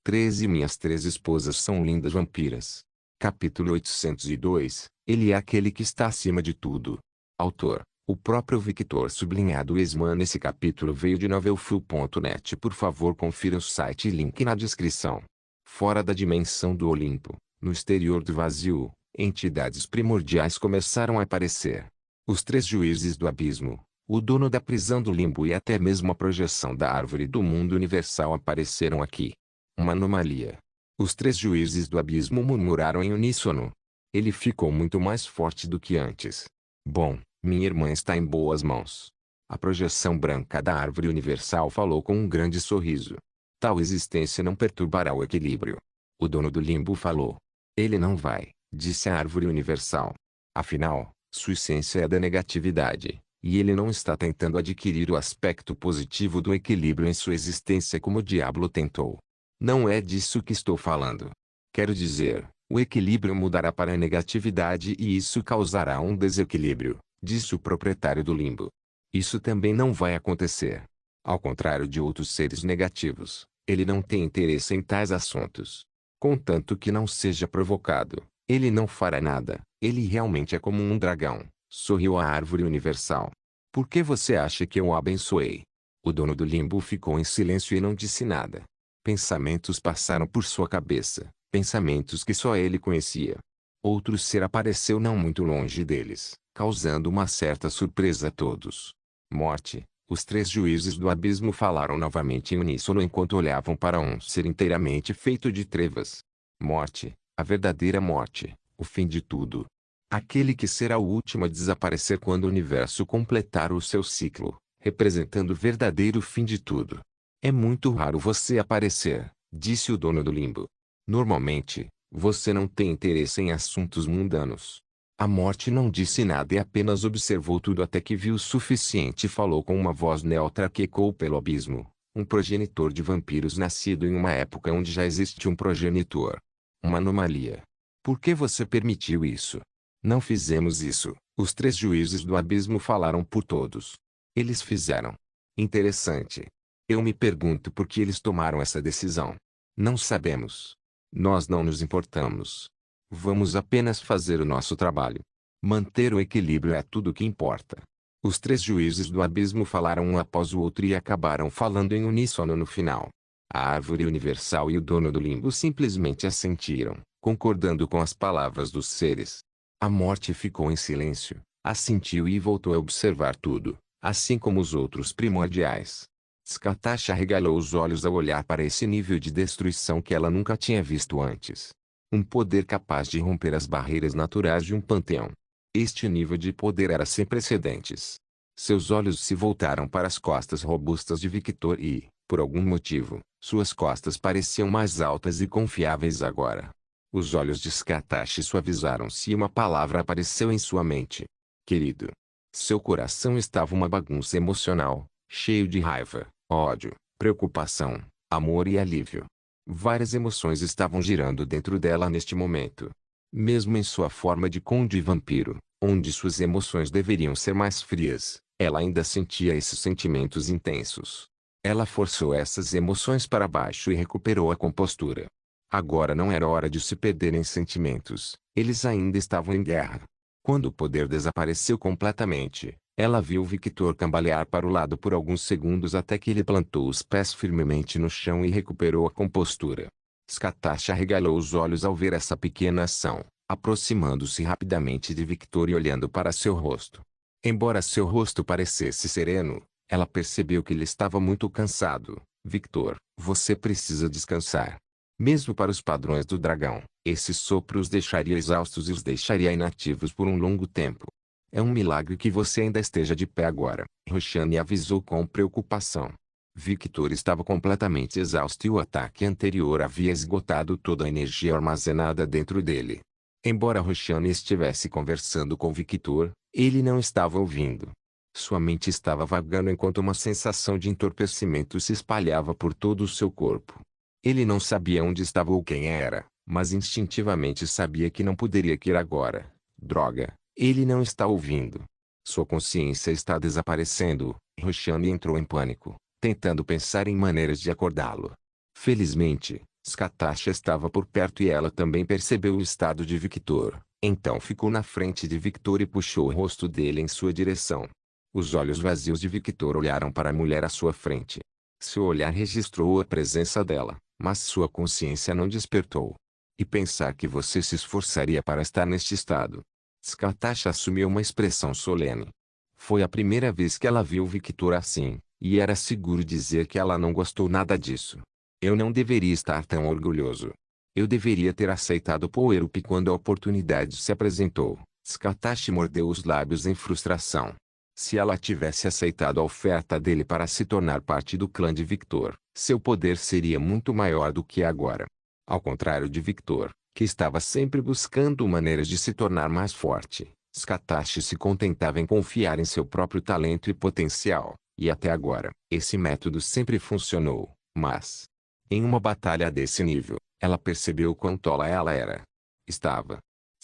13 Minhas 3 esposas são lindas vampiras. Capítulo 802. Ele é aquele que está acima de tudo. Autor: o próprio Victor sublinhado Esman. Esse capítulo veio de novelfull.net. Por favor, confira o site e link na descrição. Fora da dimensão do Olimpo, no exterior do vazio, entidades primordiais começaram a aparecer. Os 3 juízes do abismo, o dono da prisão do limbo e até mesmo a projeção da árvore do mundo universal apareceram aqui. Uma anomalia. Os 3 juízes do abismo murmuraram em uníssono. Ele ficou muito mais forte do que antes. Bom, minha irmã está em boas mãos. A projeção branca da árvore universal falou com um grande sorriso. Tal existência não perturbará o equilíbrio. O dono do limbo falou. Ele não vai, disse a árvore universal. Afinal, sua essência é da negatividade, e ele não está tentando adquirir o aspecto positivo do equilíbrio em sua existência como o diabo tentou. Não é disso que estou falando. Quero dizer, o equilíbrio mudará para a negatividade e isso causará um desequilíbrio, disse o proprietário do limbo. Isso também não vai acontecer. Ao contrário de outros seres negativos, ele não tem interesse em tais assuntos. Contanto que não seja provocado, ele não fará nada. Ele realmente é como um dragão, sorriu a árvore universal. Por que você acha que eu o abençoei? O dono do limbo ficou em silêncio e não disse nada. Pensamentos passaram por sua cabeça, pensamentos que só ele conhecia. Outro ser apareceu não muito longe deles, causando uma certa surpresa a todos. Morte. Os 3 juízes do abismo falaram novamente em uníssono enquanto olhavam para um ser inteiramente feito de trevas. Morte, a verdadeira morte, o fim de tudo. Aquele que será o último a desaparecer quando o universo completar o seu ciclo, representando o verdadeiro fim de tudo. É muito raro você aparecer, disse o dono do limbo. Normalmente, você não tem interesse em assuntos mundanos. A morte não disse nada e apenas observou tudo até que viu o suficiente e falou com uma voz neutra que ecoou pelo abismo. Um progenitor de vampiros nascido em uma época onde já existe um progenitor. Uma anomalia. Por que você permitiu isso? Não fizemos isso, os 3 juízes do abismo falaram por todos. Eles fizeram. Interessante. Eu me pergunto por que eles tomaram essa decisão. Não sabemos. Nós não nos importamos. Vamos apenas fazer o nosso trabalho. Manter o equilíbrio é tudo o que importa. Os 3 juízes do abismo falaram um após o outro e acabaram falando em uníssono no final. A árvore universal e o dono do limbo simplesmente assentiram, concordando com as palavras dos seres. A morte ficou em silêncio, assentiu e voltou a observar tudo, assim como os outros primordiais. Skatasha arregalou os olhos ao olhar para esse nível de destruição que ela nunca tinha visto antes. Um poder capaz de romper as barreiras naturais de um panteão. Este nível de poder era sem precedentes. Seus olhos se voltaram para as costas robustas de Victor e, por algum motivo, suas costas pareciam mais altas e confiáveis agora. Os olhos de Skatasha suavizaram-se e uma palavra apareceu em sua mente. Querido. Seu coração estava uma bagunça emocional, cheio de raiva, ódio, preocupação, amor e alívio. Várias emoções estavam girando dentro dela neste momento. Mesmo em sua forma de conde vampiro, onde suas emoções deveriam ser mais frias, ela ainda sentia esses sentimentos intensos. Ela forçou essas emoções para baixo e recuperou a compostura. Agora não era hora de se perder em sentimentos, eles ainda estavam em guerra. Quando o poder desapareceu completamente, ela viu Victor cambalear para o lado por alguns segundos até que ele plantou os pés firmemente no chão e recuperou a compostura. Skatasha arregalou os olhos ao ver essa pequena ação, aproximando-se rapidamente de Victor e olhando para seu rosto. Embora seu rosto parecesse sereno, ela percebeu que ele estava muito cansado. Victor, você precisa descansar. Mesmo para os padrões do dragão, esse sopro os deixaria exaustos e os deixaria inativos por um longo tempo. É um milagre que você ainda esteja de pé agora, Roshani avisou com preocupação. Victor estava completamente exausto e o ataque anterior havia esgotado toda a energia armazenada dentro dele. Embora Roshani estivesse conversando com Victor, ele não estava ouvindo. Sua mente estava vagando enquanto uma sensação de entorpecimento se espalhava por todo o seu corpo. Ele não sabia onde estava ou quem era, mas instintivamente sabia que não poderia ir agora. Droga, ele não está ouvindo. Sua consciência está desaparecendo. Roshani entrou em pânico, tentando pensar em maneiras de acordá-lo. Felizmente, Skatasha estava por perto e ela também percebeu o estado de Victor. Então ficou na frente de Victor e puxou o rosto dele em sua direção. Os olhos vazios de Victor olharam para a mulher à sua frente. Seu olhar registrou a presença dela, mas sua consciência não despertou. E pensar que você se esforçaria para estar neste estado. Skatasha assumiu uma expressão solene. Foi a primeira vez que ela viu Victor assim, e era seguro dizer que ela não gostou nada disso. Eu não deveria estar tão orgulhoso. Eu deveria ter aceitado Poerup quando a oportunidade se apresentou. Skatasha mordeu os lábios em frustração. Se ela tivesse aceitado a oferta dele para se tornar parte do clã de Victor, seu poder seria muito maior do que agora. Ao contrário de Victor, que estava sempre buscando maneiras de se tornar mais forte, Skatasha se contentava em confiar em seu próprio talento e potencial, e até agora, esse método sempre funcionou, mas... em uma batalha desse nível, ela percebeu quão tola ela era.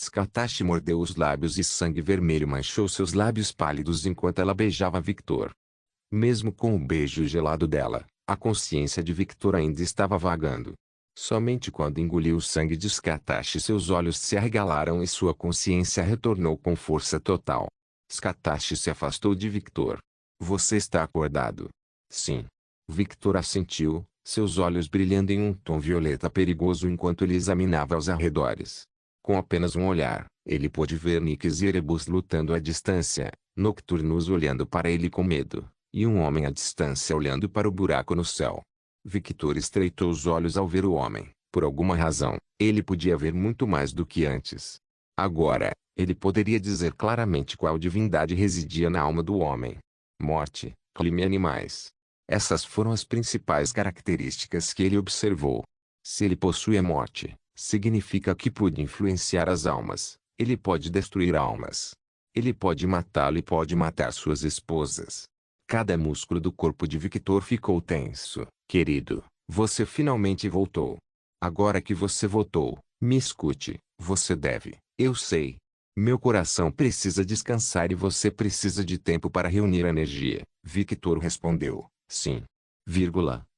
Skatasha mordeu os lábios e sangue vermelho manchou seus lábios pálidos enquanto ela beijava Victor. Mesmo com o beijo gelado dela, a consciência de Victor ainda estava vagando. Somente quando engoliu o sangue de Skatasha seus olhos se arregalaram e sua consciência retornou com força total. Skatasha se afastou de Victor. Você está acordado? Sim. Victor assentiu, seus olhos brilhando em um tom violeta perigoso enquanto ele examinava os arredores. Com apenas um olhar, ele pôde ver Nyx e Erebus lutando à distância, Nocturnos olhando para ele com medo, e um homem à distância olhando para o buraco no céu. Victor estreitou os olhos ao ver o homem. Por alguma razão, ele podia ver muito mais do que antes. Agora, ele poderia dizer claramente qual divindade residia na alma do homem. Morte, clima e animais. Essas foram as principais características que ele observou. Se ele possui a morte, significa que pode influenciar as almas. Ele pode destruir almas. Ele pode matá-lo e pode matar suas esposas. Cada músculo do corpo de Victor ficou tenso. Querido, você finalmente voltou. Agora que você voltou, me escute. Você deve. Eu sei. Meu coração precisa descansar e você precisa de tempo para reunir energia. Victor respondeu. Sim.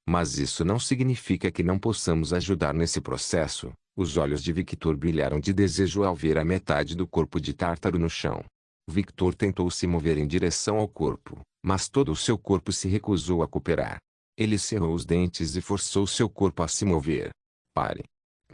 Mas isso não significa que não possamos ajudar nesse processo. Os olhos de Victor brilharam de desejo ao ver a metade do corpo de Tártaro no chão. Victor tentou se mover em direção ao corpo, mas todo o seu corpo se recusou a cooperar. Ele cerrou os dentes e forçou seu corpo a se mover. Pare.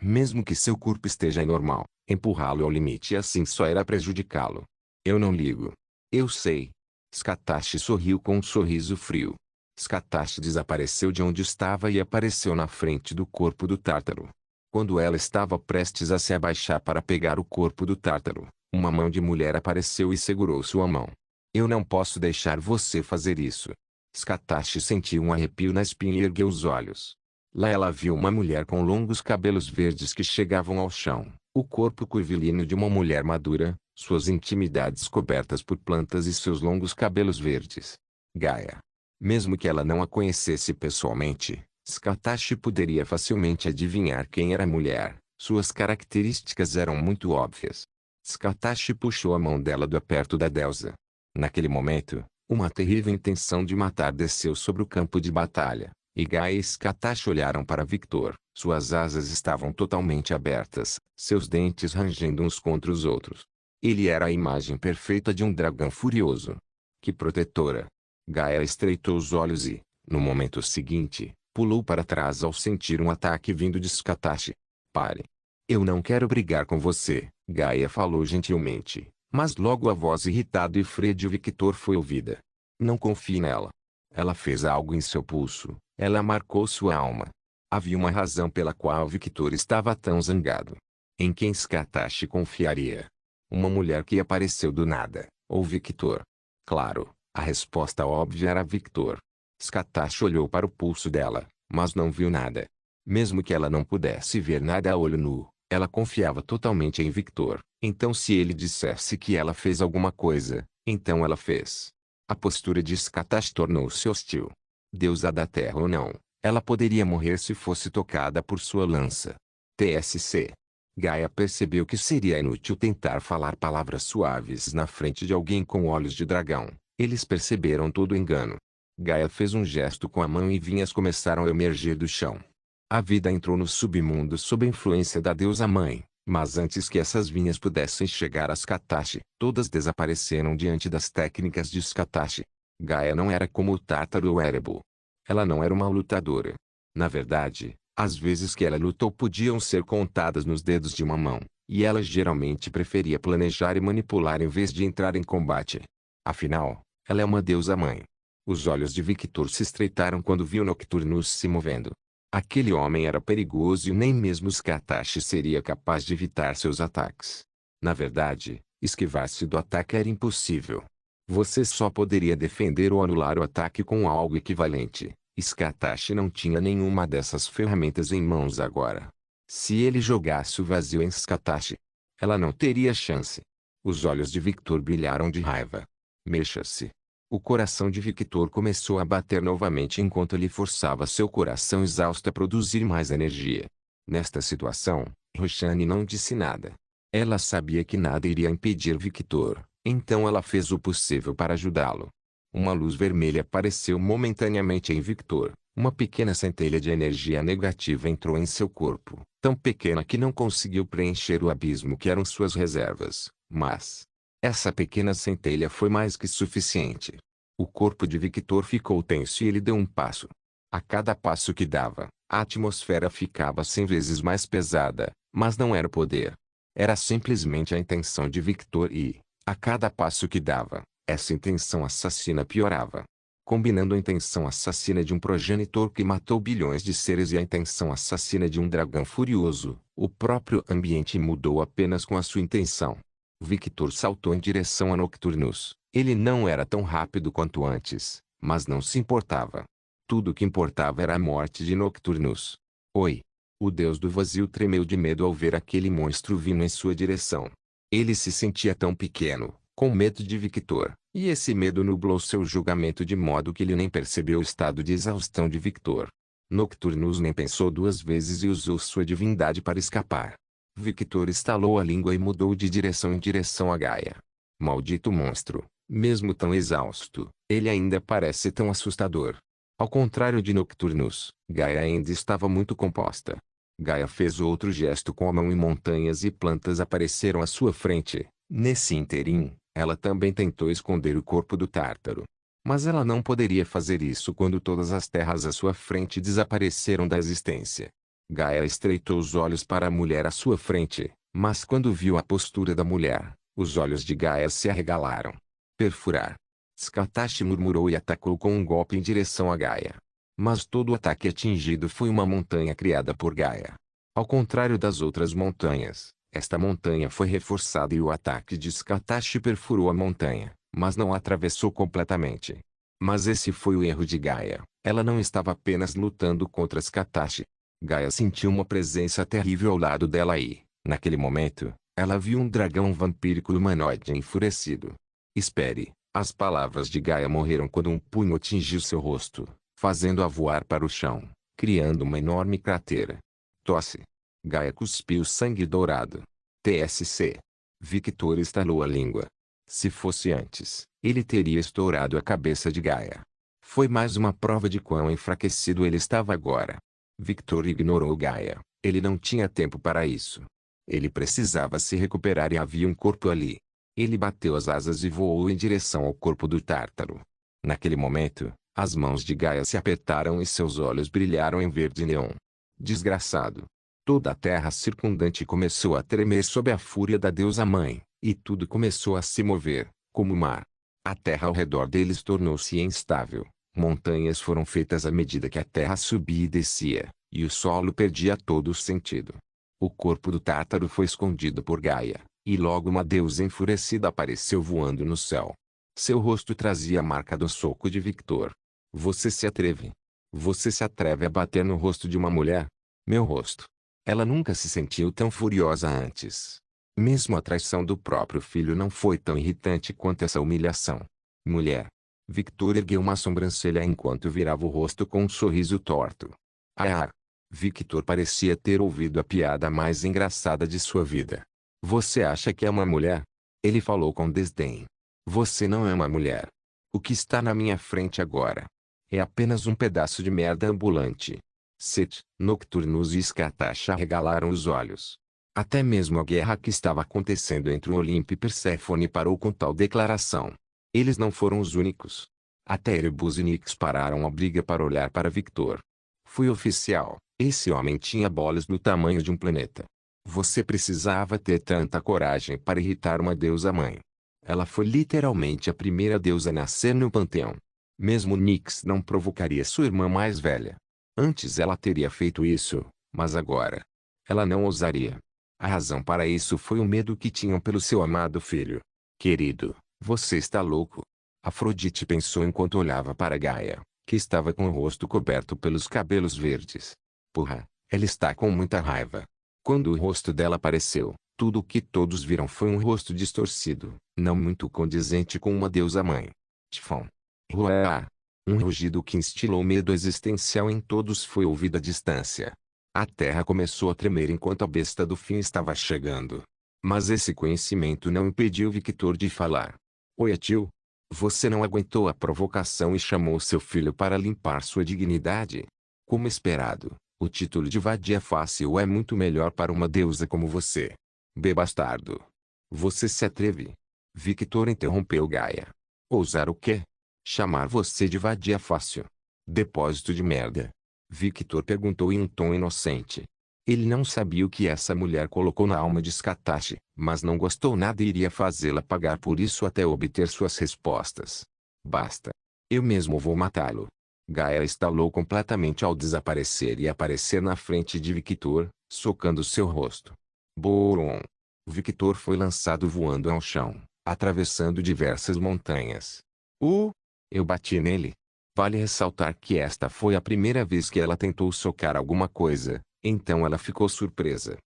Mesmo que seu corpo esteja anormal, empurrá-lo ao limite e assim só irá prejudicá-lo. Eu não ligo. Eu sei. Skatasha sorriu com um sorriso frio. Skatasha desapareceu de onde estava e apareceu na frente do corpo do Tártaro. Quando ela estava prestes a se abaixar para pegar o corpo do Tártaro, uma mão de mulher apareceu e segurou sua mão. Eu não posso deixar você fazer isso. Skatasha sentiu um arrepio na espinha e ergueu os olhos. Lá ela viu uma mulher com longos cabelos verdes que chegavam ao chão, o corpo curvilíneo de uma mulher madura, suas intimidades cobertas por plantas e seus longos cabelos verdes. Gaia. Mesmo que ela não a conhecesse pessoalmente, Skatasha poderia facilmente adivinhar quem era a mulher. Suas características eram muito óbvias. Skatasha puxou a mão dela do aperto da deusa. Naquele momento, uma terrível intenção de matar desceu sobre o campo de batalha, e Gaia e Skatasha olharam para Victor. Suas asas estavam totalmente abertas, seus dentes rangendo uns contra os outros. Ele era a imagem perfeita de um dragão furioso. Que protetora! Gaia estreitou os olhos e, no momento seguinte, pulou para trás ao sentir um ataque vindo de Skatasha. Pare. Eu não quero brigar com você, Gaia falou gentilmente, mas logo a voz irritada e fria de Victor foi ouvida. Não confie nela. Ela fez algo em seu pulso, ela marcou sua alma. Havia uma razão pela qual Victor estava tão zangado. Em quem Skatasha confiaria? Uma mulher que apareceu do nada, ou Victor? Claro. A resposta óbvia era Victor. Skatasha olhou para o pulso dela, mas não viu nada. Mesmo que ela não pudesse ver nada a olho nu, ela confiava totalmente em Victor. Então se ele dissesse que ela fez alguma coisa, então ela fez. A postura de Skatasha tornou-se hostil. Deusa da terra ou não, ela poderia morrer se fosse tocada por sua lança. TSC. Gaia percebeu que seria inútil tentar falar palavras suaves na frente de alguém com olhos de dragão. Eles perceberam todo o engano. Gaia fez um gesto com a mão e vinhas começaram a emergir do chão. A vida entrou no submundo sob a influência da deusa mãe, mas antes que essas vinhas pudessem chegar a Skatashi, todas desapareceram diante das técnicas de Skatashi. Gaia não era como o Tártaro ou Erebor. Ela não era uma lutadora. Na verdade, as vezes que ela lutou podiam ser contadas nos dedos de uma mão, e ela geralmente preferia planejar e manipular em vez de entrar em combate. Afinal, ela é uma deusa mãe. Os olhos de Victor se estreitaram quando viu Nocturnus se movendo. Aquele homem era perigoso e nem mesmo Skatashi seria capaz de evitar seus ataques. Na verdade, esquivar-se do ataque era impossível. Você só poderia defender ou anular o ataque com algo equivalente. Skatashi não tinha nenhuma dessas ferramentas em mãos agora. Se ele jogasse o vazio em Skatashi, ela não teria chance. Os olhos de Victor brilharam de raiva. Mexa-se. O coração de Victor começou a bater novamente enquanto ele forçava seu coração exausto a produzir mais energia. Nesta situação, Roshani não disse nada. Ela sabia que nada iria impedir Victor, então ela fez o possível para ajudá-lo. Uma luz vermelha apareceu momentaneamente em Victor. Uma pequena centelha de energia negativa entrou em seu corpo, tão pequena que não conseguiu preencher o abismo que eram suas reservas, mas essa pequena centelha foi mais que suficiente. O corpo de Victor ficou tenso e ele deu um passo. A cada passo que dava, a atmosfera ficava 100 vezes mais pesada, mas não era o poder. Era simplesmente a intenção de Victor e, a cada passo que dava, essa intenção assassina piorava. Combinando a intenção assassina de um progenitor que matou bilhões de seres e a intenção assassina de um dragão furioso, o próprio ambiente mudou apenas com a sua intenção. Victor saltou em direção a Nocturnus. Ele não era tão rápido quanto antes, mas não se importava. Tudo o que importava era a morte de Nocturnus. Oi! O deus do vazio tremeu de medo ao ver aquele monstro vindo em sua direção. Ele se sentia tão pequeno, com medo de Victor, e esse medo nublou seu julgamento de modo que ele nem percebeu o estado de exaustão de Victor. Nocturnus nem pensou duas vezes e usou sua divindade para escapar. Victor estalou a língua e mudou de direção em direção a Gaia. Maldito monstro, mesmo tão exausto, ele ainda parece tão assustador. Ao contrário de Nocturnus, Gaia ainda estava muito composta. Gaia fez outro gesto com a mão e montanhas e plantas apareceram à sua frente. Nesse interim, ela também tentou esconder o corpo do Tártaro. Mas ela não poderia fazer isso quando todas as terras à sua frente desapareceram da existência. Gaia estreitou os olhos para a mulher à sua frente, mas quando viu a postura da mulher, os olhos de Gaia se arregalaram. Perfurar. Skatashi murmurou e atacou com um golpe em direção a Gaia. Mas todo o ataque atingido foi uma montanha criada por Gaia. Ao contrário das outras montanhas, esta montanha foi reforçada e o ataque de Skatashi perfurou a montanha, mas não a atravessou completamente. Mas esse foi o erro de Gaia. Ela não estava apenas lutando contra Skatashi. Gaia sentiu uma presença terrível ao lado dela e, naquele momento, ela viu um dragão vampírico humanoide enfurecido. Espere, as palavras de Gaia morreram quando um punho atingiu seu rosto, fazendo-a voar para o chão, criando uma enorme cratera. Tosse. Gaia cuspiu sangue dourado. TSC. Victor estalou a língua. Se fosse antes, ele teria estourado a cabeça de Gaia. Foi mais uma prova de quão enfraquecido ele estava agora. Victor ignorou Gaia. Ele não tinha tempo para isso. Ele precisava se recuperar e havia um corpo ali. Ele bateu as asas e voou em direção ao corpo do Tártaro. Naquele momento, as mãos de Gaia se apertaram e seus olhos brilharam em verde neon. Desgraçado. Toda a terra circundante começou a tremer sob a fúria da deusa mãe, e tudo começou a se mover, como o mar. A terra ao redor deles tornou-se instável. Montanhas foram feitas à medida que a terra subia e descia, e o solo perdia todo o sentido. O corpo do Tártaro foi escondido por Gaia, e logo uma deusa enfurecida apareceu voando no céu. Seu rosto trazia a marca do soco de Victor. Você se atreve? Você se atreve a bater no rosto de uma mulher? Meu rosto. Ela nunca se sentiu tão furiosa antes. Mesmo a traição do próprio filho não foi tão irritante quanto essa humilhação. Mulher. Victor ergueu uma sobrancelha enquanto virava o rosto com um sorriso torto. Ah! Victor parecia ter ouvido a piada mais engraçada de sua vida. Você acha que é uma mulher? Ele falou com desdém. Você não é uma mulher. O que está na minha frente agora é apenas um pedaço de merda ambulante. Set, Nocturnus e Scatasha regalaram os olhos. Até mesmo a guerra que estava acontecendo entre o Olimpo e Perséfone parou com tal declaração. Eles não foram os únicos. Até Erebus e Nyx pararam a briga para olhar para Victor. Foi oficial, esse homem tinha bolas do tamanho de um planeta. Você precisava ter tanta coragem para irritar uma deusa-mãe. Ela foi literalmente a primeira deusa a nascer no panteão. Mesmo Nyx não provocaria sua irmã mais velha. Antes ela teria feito isso, mas agora ela não ousaria. A razão para isso foi o medo que tinham pelo seu amado filho. Querido, você está louco? Afrodite pensou enquanto olhava para Gaia, que estava com o rosto coberto pelos cabelos verdes. Porra, ela está com muita raiva. Quando o rosto dela apareceu, tudo o que todos viram foi um rosto distorcido, não muito condizente com uma deusa-mãe. Tifon. Ruá. Um rugido que instilou medo existencial em todos foi ouvido à distância. A terra começou a tremer enquanto a besta do fim estava chegando. Mas esse conhecimento não impediu Victor de falar. Oi, tio. Você não aguentou a provocação e chamou seu filho para limpar sua dignidade? Como esperado, o título de vadia fácil é muito melhor para uma deusa como você. Bastardo. Você se atreve? Victor interrompeu Gaia. Ousar o quê? Chamar você de vadia fácil. Depósito de merda. Victor perguntou em um tom inocente. Ele não sabia o que essa mulher colocou na alma de Scatashi, mas não gostou nada e iria fazê-la pagar por isso até obter suas respostas. Basta. Eu mesmo vou matá-lo. Gaia estalou completamente ao desaparecer e aparecer na frente de Victor, socando seu rosto. Boom! Victor foi lançado voando ao chão, atravessando diversas montanhas. Eu bati nele. Vale ressaltar que esta foi a primeira vez que ela tentou socar alguma coisa, então ela ficou surpresa.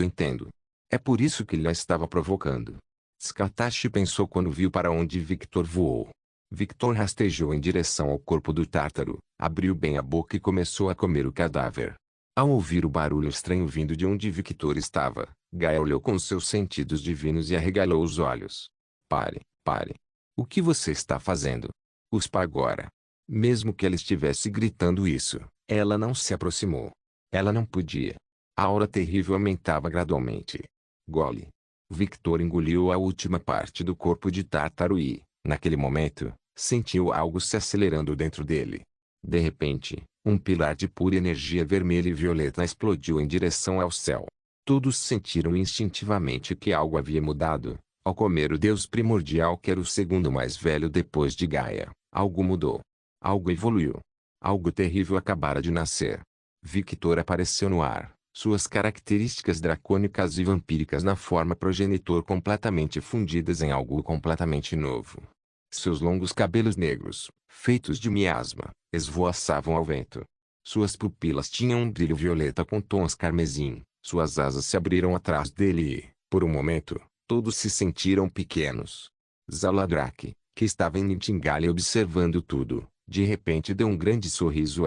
Entendo. É por isso que ele a estava provocando. Scatashi pensou quando viu para onde Victor voou. Victor rastejou em direção ao corpo do tártaro, abriu bem a boca e começou a comer o cadáver. Ao ouvir o barulho estranho vindo de onde Victor estava, Gaia olhou com seus sentidos divinos e arregalou os olhos. Pare, pare. O que você está fazendo? Cuspa agora. Mesmo que ela estivesse gritando isso, ela não se aproximou. Ela não podia. A aura terrível aumentava gradualmente. Gole. Victor engoliu a última parte do corpo de Tártaro e, naquele momento, sentiu algo se acelerando dentro dele. De repente, um pilar de pura energia vermelha e violeta explodiu em direção ao céu. Todos sentiram instintivamente que algo havia mudado. Ao comer o deus primordial que era o segundo mais velho depois de Gaia, algo mudou. Algo evoluiu. Algo terrível acabara de nascer. Victor apareceu no ar, suas características dracônicas e vampíricas na forma progenitor completamente fundidas em algo completamente novo. Seus longos cabelos negros, feitos de miasma, esvoaçavam ao vento. Suas pupilas tinham um brilho violeta com tons carmesim, suas asas se abriram atrás dele e, por um momento, todos se sentiram pequenos. Zaladrak, que estava em Nightingale observando tudo, de repente deu um grande sorriso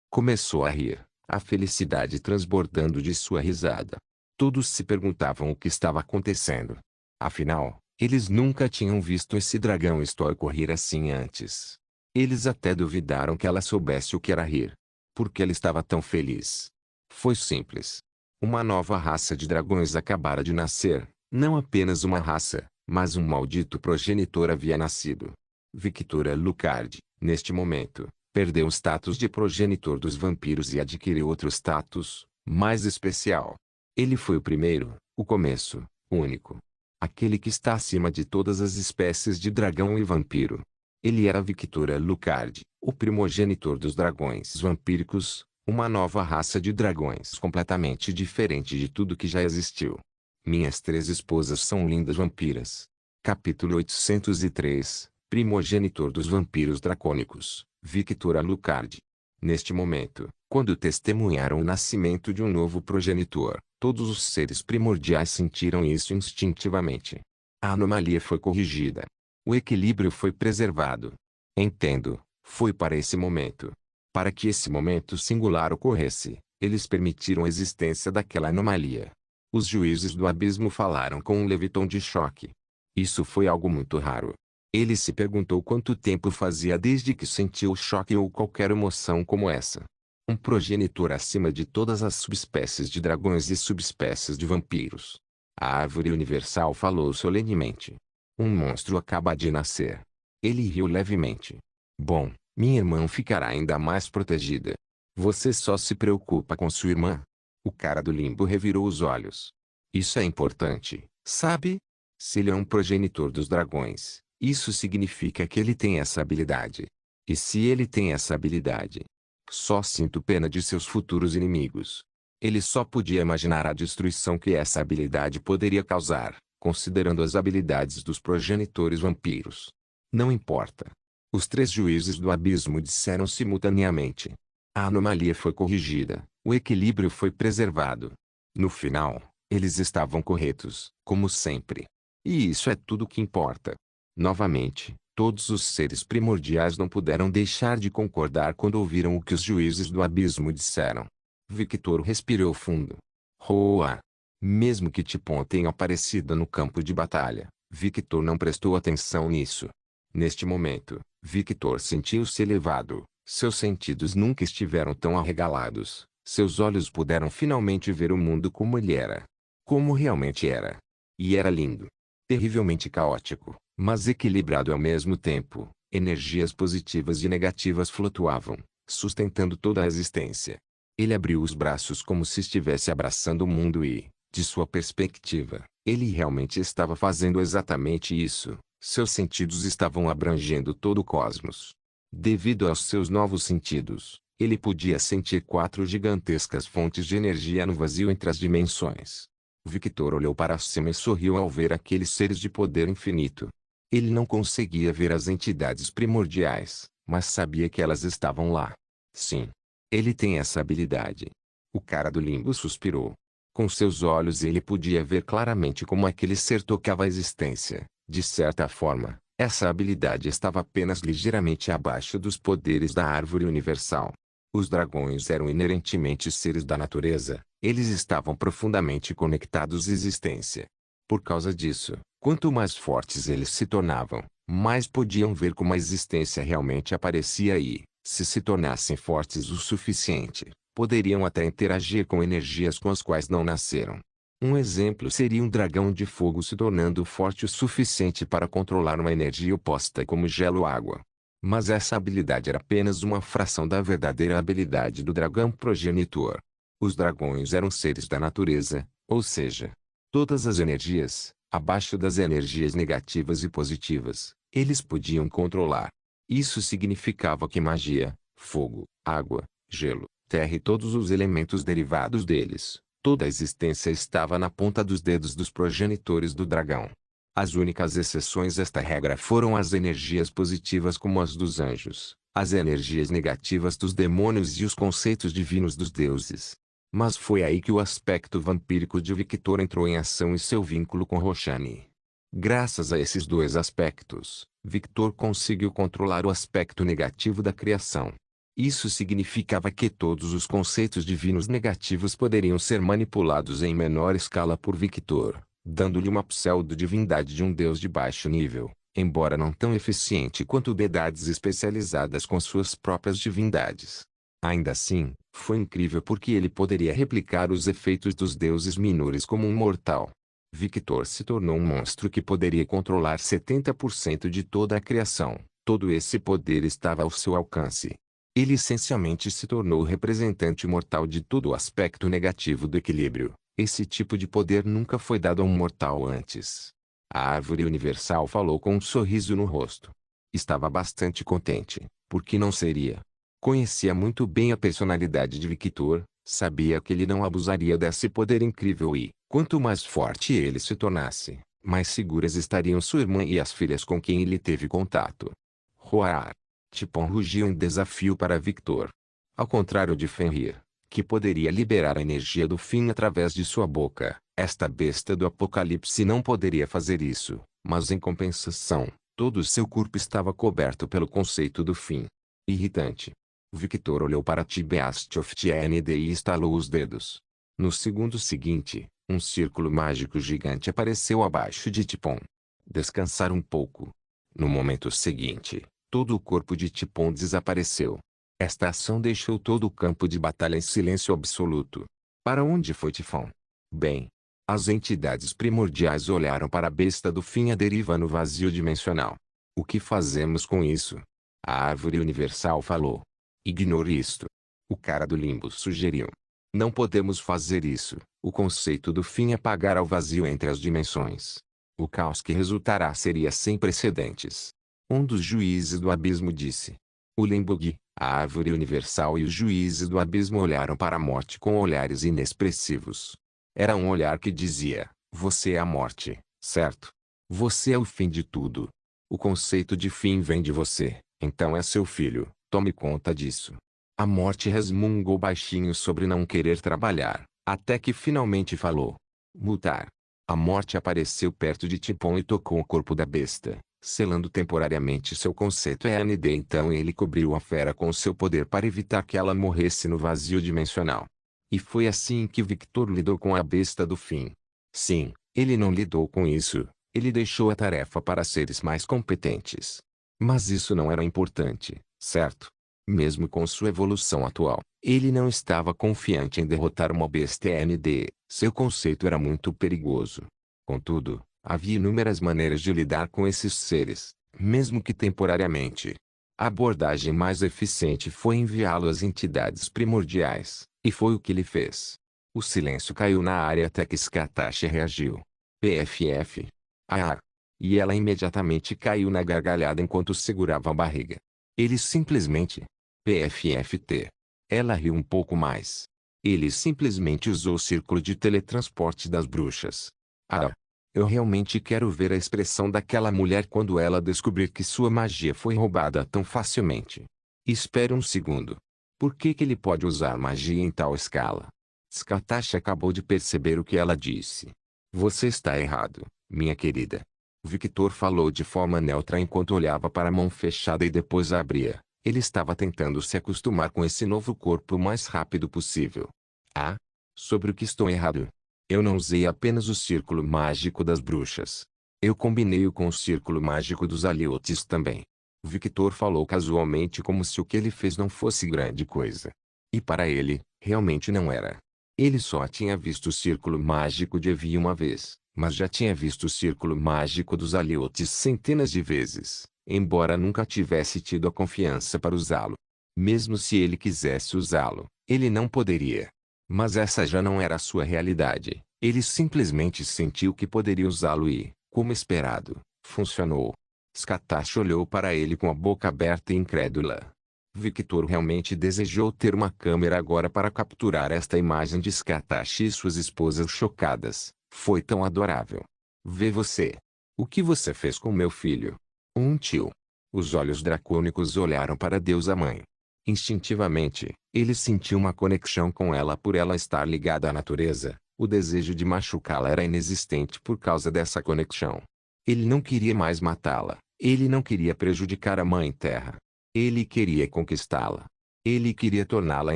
começou a rir, a felicidade transbordando de sua risada. Todos se perguntavam o que estava acontecendo. Afinal, eles nunca tinham visto esse dragão estoico rir assim antes. Eles até duvidaram que ela soubesse o que era rir. Por que ela estava tão feliz? Foi simples. Uma nova raça de dragões acabara de nascer, não apenas uma raça, mas um maldito progenitor havia nascido. Victor Alucard, neste momento, perdeu o status de progenitor dos vampiros e adquiriu outro status, mais especial. Ele foi o primeiro, o começo, único. Aquele que está acima de todas as espécies de dragão e vampiro. Ele era Victor Alucard, o primogenitor dos dragões vampíricos, uma nova raça de dragões completamente diferente de tudo que já existiu. Minhas 3 esposas são lindas vampiras. Capítulo 803, primogenitor dos vampiros dracônicos, Victor Alucard. Neste momento, quando testemunharam o nascimento de um novo progenitor, todos os seres primordiais sentiram isso instintivamente. A anomalia foi corrigida. O equilíbrio foi preservado. Entendo, foi para esse momento. Para que esse momento singular ocorresse, eles permitiram a existência daquela anomalia. Os juízes do abismo falaram com um leve tom de choque. Isso foi algo muito raro. Ele se perguntou quanto tempo fazia desde que sentiu o choque ou qualquer emoção como essa. Um progenitor acima de todas as subespécies de dragões e subespécies de vampiros. A árvore universal falou solenemente. Um monstro acaba de nascer. Ele riu levemente. Bom, minha irmã ficará ainda mais protegida. Você só se preocupa com sua irmã? O cara do limbo revirou os olhos. Isso é importante, sabe? Se ele é um progenitor dos dragões, isso significa que ele tem essa habilidade. E se ele tem essa habilidade, só sinto pena de seus futuros inimigos. Ele só podia imaginar a destruição que essa habilidade poderia causar, considerando as habilidades dos progenitores vampiros. Não importa. Os três juízes do abismo disseram simultaneamente. A anomalia foi corrigida, o equilíbrio foi preservado. No final, eles estavam corretos, como sempre. E isso é tudo o que importa. Novamente, todos os seres primordiais não puderam deixar de concordar quando ouviram o que os juízes do abismo disseram. Victor respirou fundo. Roa! Mesmo que Tipon tenha aparecido no campo de batalha, Victor não prestou atenção nisso. Neste momento, Victor sentiu-se elevado, seus sentidos nunca estiveram tão arregalados, seus olhos puderam finalmente ver o mundo como ele era. Como realmente era. E era lindo. Terrivelmente caótico, mas equilibrado ao mesmo tempo. Energias positivas e negativas flutuavam, sustentando toda a existência. Ele abriu os braços como se estivesse abraçando o mundo e, de sua perspectiva, ele realmente estava fazendo exatamente isso. Seus sentidos estavam abrangendo todo o cosmos. Devido aos seus novos sentidos, ele podia sentir 4 gigantescas fontes de energia no vazio entre as dimensões. Victor olhou para cima e sorriu ao ver aqueles seres de poder infinito. Ele não conseguia ver as entidades primordiais, mas sabia que elas estavam lá. Sim. Ele tem essa habilidade. O cara do limbo suspirou. Com seus olhos ele podia ver claramente como aquele ser tocava a existência. De certa forma, essa habilidade estava apenas ligeiramente abaixo dos poderes da árvore universal. Os dragões eram inerentemente seres da natureza, eles estavam profundamente conectados à existência. Por causa disso, quanto mais fortes eles se tornavam, mais podiam ver como a existência realmente aparecia e, se tornassem fortes o suficiente, poderiam até interagir com energias com as quais não nasceram. Um exemplo seria um dragão de fogo se tornando forte o suficiente para controlar uma energia oposta como gelo ou água. Mas essa habilidade era apenas uma fração da verdadeira habilidade do dragão progenitor. Os dragões eram seres da natureza, ou seja, todas as energias, abaixo das energias negativas e positivas, eles podiam controlar. Isso significava que magia, fogo, água, gelo, terra e todos os elementos derivados deles, toda a existência estava na ponta dos dedos dos progenitores do dragão. As únicas exceções a esta regra foram as energias positivas como as dos anjos, as energias negativas dos demônios e os conceitos divinos dos deuses. Mas foi aí que o aspecto vampírico de Victor entrou em ação e seu vínculo com Roshani. Graças a esses dois aspectos, Victor conseguiu controlar o aspecto negativo da criação. Isso significava que todos os conceitos divinos negativos poderiam ser manipulados em menor escala por Victor, dando-lhe uma pseudo-divindade de um deus de baixo nível, embora não tão eficiente quanto deidades especializadas com suas próprias divindades. Ainda assim, foi incrível porque ele poderia replicar os efeitos dos deuses menores como um mortal. Victor se tornou um monstro que poderia controlar 70% de toda a criação. Todo esse poder estava ao seu alcance. Ele essencialmente se tornou o representante mortal de todo o aspecto negativo do equilíbrio. Esse tipo de poder nunca foi dado a um mortal antes. A árvore universal falou com um sorriso no rosto. Estava bastante contente, porque não seria. Conhecia muito bem a personalidade de Victor, sabia que ele não abusaria desse poder incrível e, quanto mais forte ele se tornasse, mais seguras estariam sua irmã e as filhas com quem ele teve contato. Roar! Tipon rugiu em desafio para Victor. Ao contrário de Fenrir, que poderia liberar a energia do fim através de sua boca, esta besta do apocalipse não poderia fazer isso, mas em compensação, todo o seu corpo estava coberto pelo conceito do fim. Irritante. Victor olhou para Tibeast-of-Tiend e estalou os dedos. No segundo seguinte, um círculo mágico gigante apareceu abaixo de Tipon. Descansar um pouco. No momento seguinte, todo o corpo de Tipon desapareceu. Esta ação deixou todo o campo de batalha em silêncio absoluto. Para onde foi Tifão? Bem, as entidades primordiais olharam para a besta do fim a deriva no vazio dimensional. O que fazemos com isso? A árvore universal falou. Ignore isto. O cara do limbo sugeriu. Não podemos fazer isso. O conceito do fim apagará o vazio entre as dimensões. O caos que resultará seria sem precedentes. Um dos juízes do abismo disse. O Limbo-Gi, a árvore universal e os juízes do abismo olharam para a morte com olhares inexpressivos. Era um olhar que dizia, você é a morte, certo? Você é o fim de tudo. O conceito de fim vem de você, então é seu filho, tome conta disso. A morte resmungou baixinho sobre não querer trabalhar, até que finalmente falou. Mutar. A morte apareceu perto de Tipon e tocou o corpo da besta, selando temporariamente seu conceito END. Então ele cobriu a fera com seu poder para evitar que ela morresse no vazio dimensional. E foi assim que Victor lidou com a besta do fim. Sim, ele não lidou com isso, ele deixou a tarefa para seres mais competentes. Mas isso não era importante, certo? Mesmo com sua evolução atual, ele não estava confiante em derrotar uma besta END, seu conceito era muito perigoso. Contudo, havia inúmeras maneiras de lidar com esses seres, mesmo que temporariamente. A abordagem mais eficiente foi enviá-lo às entidades primordiais, e foi o que ele fez. O silêncio caiu na área até que Scatashi reagiu. PFF. Ah! E ela imediatamente caiu na gargalhada enquanto segurava a barriga. Ele simplesmente... PFFT. Ela riu um pouco mais. Ele simplesmente usou o círculo de teletransporte das bruxas. Ah! Eu realmente quero ver a expressão daquela mulher quando ela descobrir que sua magia foi roubada tão facilmente. Espere um segundo. Por que ele pode usar magia em tal escala? Scatashi acabou de perceber o que ela disse. Você está errado, minha querida. Victor falou de forma neutra enquanto olhava para a mão fechada e depois a abria. Ele estava tentando se acostumar com esse novo corpo o mais rápido possível. Ah? Sobre o que estou errado? Eu não usei apenas o círculo mágico das bruxas. Eu combinei-o com o círculo mágico dos Aliotes também. Victor falou casualmente como se o que ele fez não fosse grande coisa. E para ele, realmente não era. Ele só tinha visto o círculo mágico de Evi uma vez, mas já tinha visto o círculo mágico dos Aliotes centenas de vezes, embora nunca tivesse tido a confiança para usá-lo. Mesmo se ele quisesse usá-lo, ele não poderia. Mas essa já não era a sua realidade. Ele simplesmente sentiu que poderia usá-lo e, como esperado, funcionou. Scatashi olhou para ele com a boca aberta e incrédula. Victor realmente desejou ter uma câmera agora para capturar esta imagem de Scatashi e suas esposas chocadas. Foi tão adorável. Vê você. O que você fez com meu filho? Um tio. Os olhos dracônicos olharam para a deusa mãe. Instintivamente, ele sentiu uma conexão com ela por ela estar ligada à natureza. O desejo de machucá-la era inexistente por causa dessa conexão. Ele não queria mais matá-la. Ele não queria prejudicar a Mãe Terra. Ele queria conquistá-la. Ele queria torná-la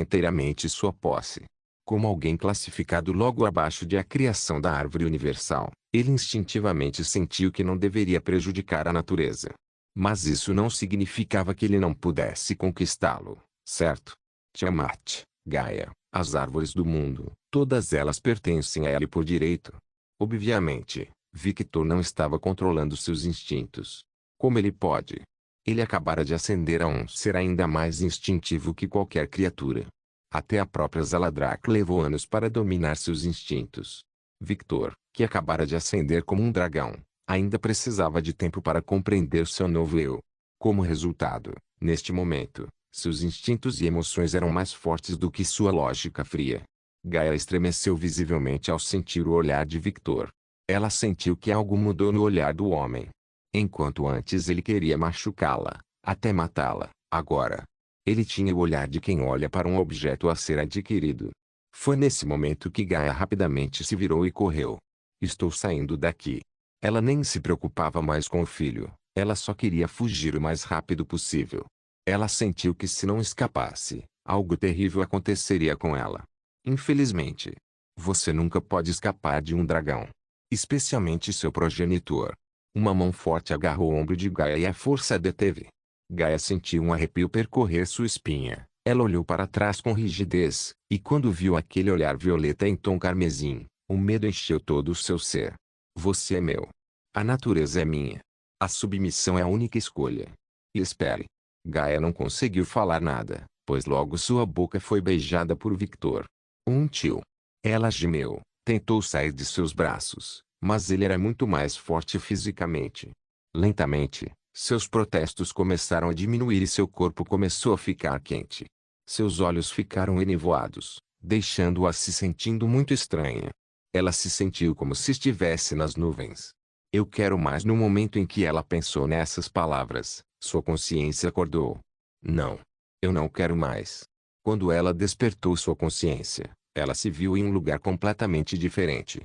inteiramente sua posse. Como alguém classificado logo abaixo de a criação da árvore universal, ele instintivamente sentiu que não deveria prejudicar a natureza. Mas isso não significava que ele não pudesse conquistá-lo, certo? Tiamat, Gaia, as árvores do mundo, todas elas pertencem a ele por direito. Obviamente, Victor não estava controlando seus instintos. Como ele pode? Ele acabara de ascender a um ser ainda mais instintivo que qualquer criatura. Até a própria Zaladrak levou anos para dominar seus instintos. Victor, que acabara de ascender como um dragão, ainda precisava de tempo para compreender seu novo eu. Como resultado, neste momento, seus instintos e emoções eram mais fortes do que sua lógica fria. Gaia estremeceu visivelmente ao sentir o olhar de Victor. Ela sentiu que algo mudou no olhar do homem. Enquanto antes ele queria machucá-la, até matá-la, agora, ele tinha o olhar de quem olha para um objeto a ser adquirido. Foi nesse momento que Gaia rapidamente se virou e correu. Estou saindo daqui. Ela nem se preocupava mais com o filho, ela só queria fugir o mais rápido possível. Ela sentiu que se não escapasse, algo terrível aconteceria com ela. Infelizmente, você nunca pode escapar de um dragão. Especialmente seu progenitor. Uma mão forte agarrou o ombro de Gaia e a força a deteve. Gaia sentiu um arrepio percorrer sua espinha, Ela olhou para trás com rigidez, e quando viu aquele olhar violeta em tom carmesim, o medo encheu todo o seu ser. Você é meu. A natureza é minha. A submissão é a única escolha. E espere. Gaia não conseguiu falar nada, pois logo sua boca foi beijada por Victor. Um tio. Ela gemeu, tentou sair de seus braços, mas ele era muito mais forte fisicamente. Lentamente, seus protestos começaram a diminuir e seu corpo começou a ficar quente. Seus olhos ficaram enevoados, deixando-a se sentindo muito estranha. Ela se sentiu como se estivesse nas nuvens. Eu quero mais. No momento em que ela pensou nessas palavras, sua consciência acordou. Não. Eu não quero mais. Quando ela despertou sua consciência, ela se viu em um lugar completamente diferente.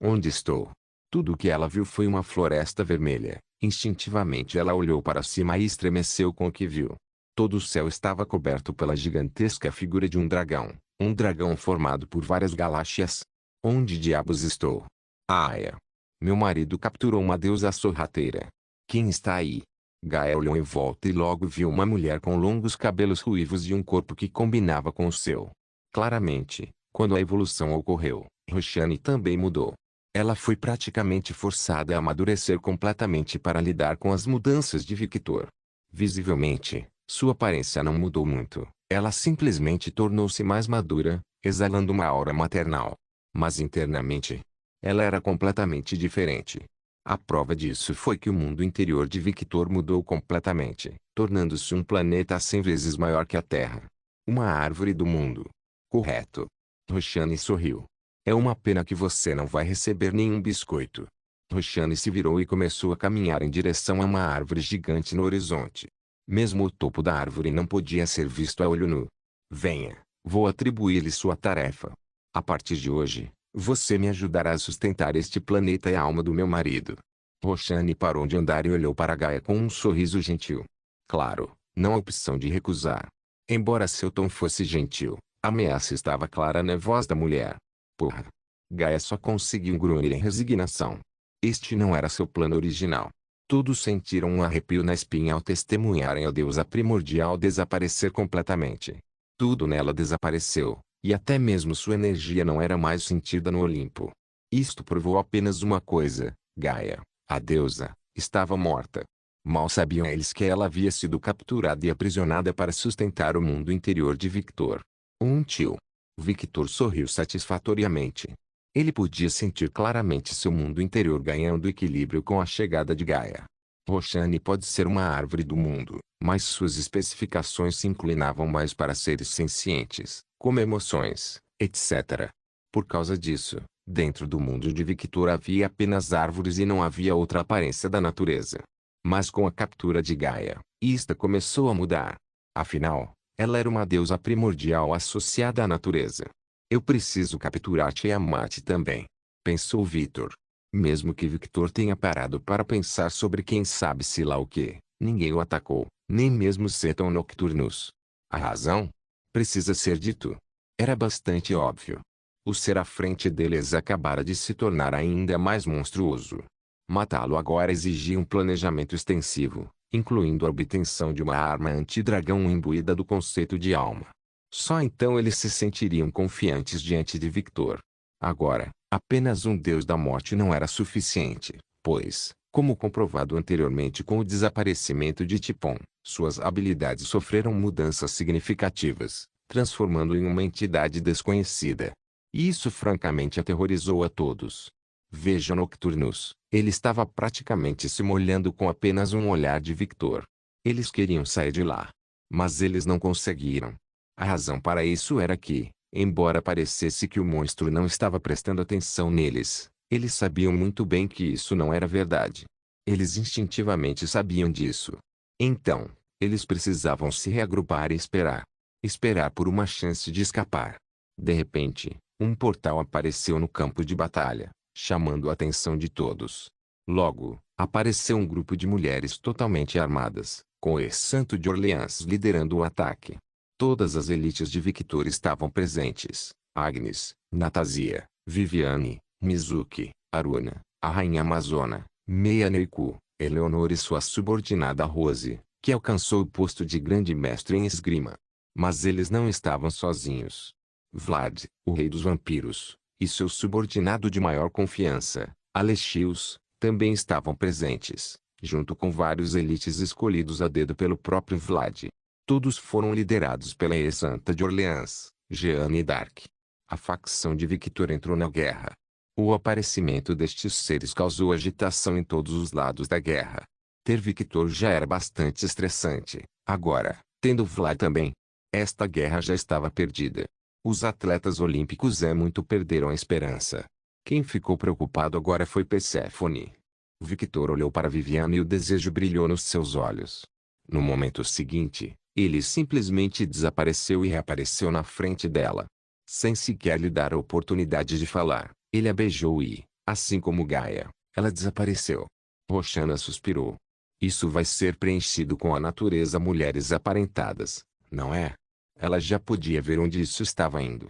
Onde estou? Tudo o que ela viu foi uma floresta vermelha. Instintivamente ela olhou para cima e estremeceu com o que viu. Todo o céu estava coberto pela gigantesca figura de um dragão formado por várias galáxias. Onde diabos estou? Aia! Meu marido capturou uma deusa sorrateira. Quem está aí? Gaia olhou em volta e logo viu uma mulher com longos cabelos ruivos e um corpo que combinava com o seu. Claramente, quando a evolução ocorreu, Roshani também mudou. Ela foi praticamente forçada a amadurecer completamente para lidar com as mudanças de Victor. Visivelmente, sua aparência não mudou muito. Ela simplesmente tornou-se mais madura, exalando uma aura maternal. Mas internamente, ela era completamente diferente. A prova disso foi que o mundo interior de Victor mudou completamente, tornando-se um planeta 100 vezes maior que a Terra. Uma árvore do mundo. Correto. Roshani sorriu. É uma pena que você não vai receber nenhum biscoito. Roshani se virou e começou a caminhar em direção a uma árvore gigante no horizonte. Mesmo o topo da árvore não podia ser visto a olho nu. Venha, vou atribuir-lhe sua tarefa. A partir de hoje, você me ajudará a sustentar este planeta e a alma do meu marido. Roshani parou de andar e olhou para Gaia com um sorriso gentil. Claro, não há opção de recusar. Embora seu tom fosse gentil, a ameaça estava clara na voz da mulher. Porra! Gaia só conseguiu grunhir em resignação. Este não era seu plano original. Todos sentiram um arrepio na espinha ao testemunharem a deusa primordial desaparecer completamente. Tudo nela desapareceu, e até mesmo sua energia não era mais sentida no Olimpo. Isto provou apenas uma coisa: Gaia, a deusa, estava morta. Mal sabiam eles que ela havia sido capturada e aprisionada para sustentar o mundo interior de Victor. Um tio. Victor sorriu satisfatoriamente. Ele podia sentir claramente seu mundo interior ganhando equilíbrio com a chegada de Gaia. Roshani pode ser uma árvore do mundo, mas suas especificações se inclinavam mais para seres sencientes, como emoções, etc. Por causa disso, dentro do mundo de Victor havia apenas árvores e não havia outra aparência da natureza. Mas com a captura de Gaia, isto começou a mudar. Afinal, ela era uma deusa primordial associada à natureza. Eu preciso capturar Tiamat também, pensou Victor. Mesmo que Victor tenha parado para pensar sobre quem sabe-se lá o que, ninguém o atacou, nem mesmo Seton Nocturnus. A razão? Precisa ser dito. Era bastante óbvio. O ser à frente deles acabara de se tornar ainda mais monstruoso. Matá-lo agora exigia um planejamento extensivo, incluindo a obtenção de uma arma anti-dragão imbuída do conceito de alma. Só então eles se sentiriam confiantes diante de Victor. Agora, apenas um deus da morte não era suficiente, pois, como comprovado anteriormente com o desaparecimento de Tipon, suas habilidades sofreram mudanças significativas, transformando em uma entidade desconhecida. E isso francamente aterrorizou a todos. Veja Nocturnus, ele estava praticamente se molhando com apenas um olhar de Victor. Eles queriam sair de lá. Mas eles não conseguiram. A razão para isso era que, embora parecesse que o monstro não estava prestando atenção neles, eles sabiam muito bem que isso não era verdade. Eles instintivamente sabiam disso. Então, eles precisavam se reagrupar e esperar. Esperar por uma chance de escapar. De repente, um portal apareceu no campo de batalha, chamando a atenção de todos. Logo, apareceu um grupo de mulheres totalmente armadas, com o ex-santo de Orleans liderando o ataque. Todas as elites de Victor estavam presentes: Agnes, Natasia, Viviane, Mizuki, Aruna, a rainha amazona, Meia Neiku, Eleonor e sua subordinada Rose, que alcançou o posto de grande mestre em esgrima. Mas eles não estavam sozinhos. Vlad, o rei dos vampiros, e seu subordinado de maior confiança, Alexios, também estavam presentes, junto com vários elites escolhidos a dedo pelo próprio Vlad. Todos foram liderados pela ex-santa de Orleans, Jeanne d'Arc. A facção de Victor entrou na guerra. O aparecimento destes seres causou agitação em todos os lados da guerra. Ter Victor já era bastante estressante. Agora, tendo Vlad também, esta guerra já estava perdida. Os atletas olímpicos muito perderam a esperança. Quem ficou preocupado agora foi Perséfone. Victor olhou para Viviane e o desejo brilhou nos seus olhos. No momento seguinte, ele simplesmente desapareceu e reapareceu na frente dela. Sem sequer lhe dar a oportunidade de falar, ele a beijou e, assim como Gaia, ela desapareceu. Roxana suspirou. Isso vai ser preenchido com a natureza mulheres aparentadas, não é? Ela já podia ver onde isso estava indo.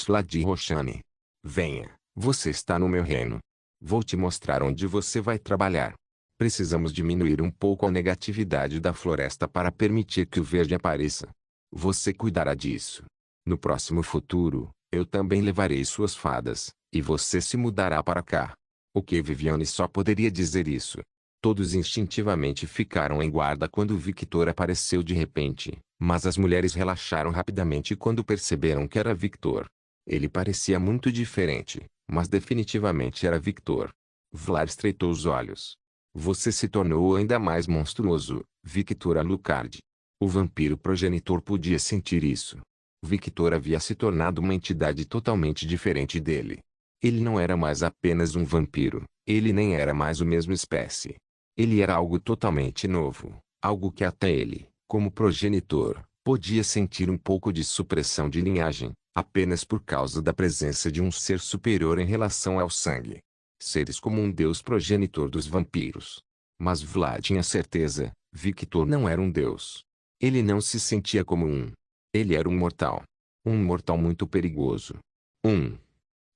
Vlad e Roxane. Venha, você está no meu reino. Vou te mostrar onde você vai trabalhar. Precisamos diminuir um pouco a negatividade da floresta para permitir que o verde apareça. Você cuidará disso. No próximo futuro, eu também levarei suas fadas, e você se mudará para cá. O que Viviane só poderia dizer isso. Todos instintivamente ficaram em guarda quando Victor apareceu de repente, mas as mulheres relaxaram rapidamente quando perceberam que era Victor. Ele parecia muito diferente, mas definitivamente era Victor. Vlad estreitou os olhos. Você se tornou ainda mais monstruoso, Victor Alucard. O vampiro progenitor podia sentir isso. Victor havia se tornado uma entidade totalmente diferente dele. Ele não era mais apenas um vampiro, ele nem era mais a mesma espécie. Ele era algo totalmente novo, algo que até ele, como progenitor, podia sentir um pouco de supressão de linhagem, apenas por causa da presença de um ser superior em relação ao sangue. Seres como um deus progenitor dos vampiros. Mas Vlad tinha certeza, Victor não era um deus. Ele não se sentia como um. Ele era um mortal. Um mortal muito perigoso.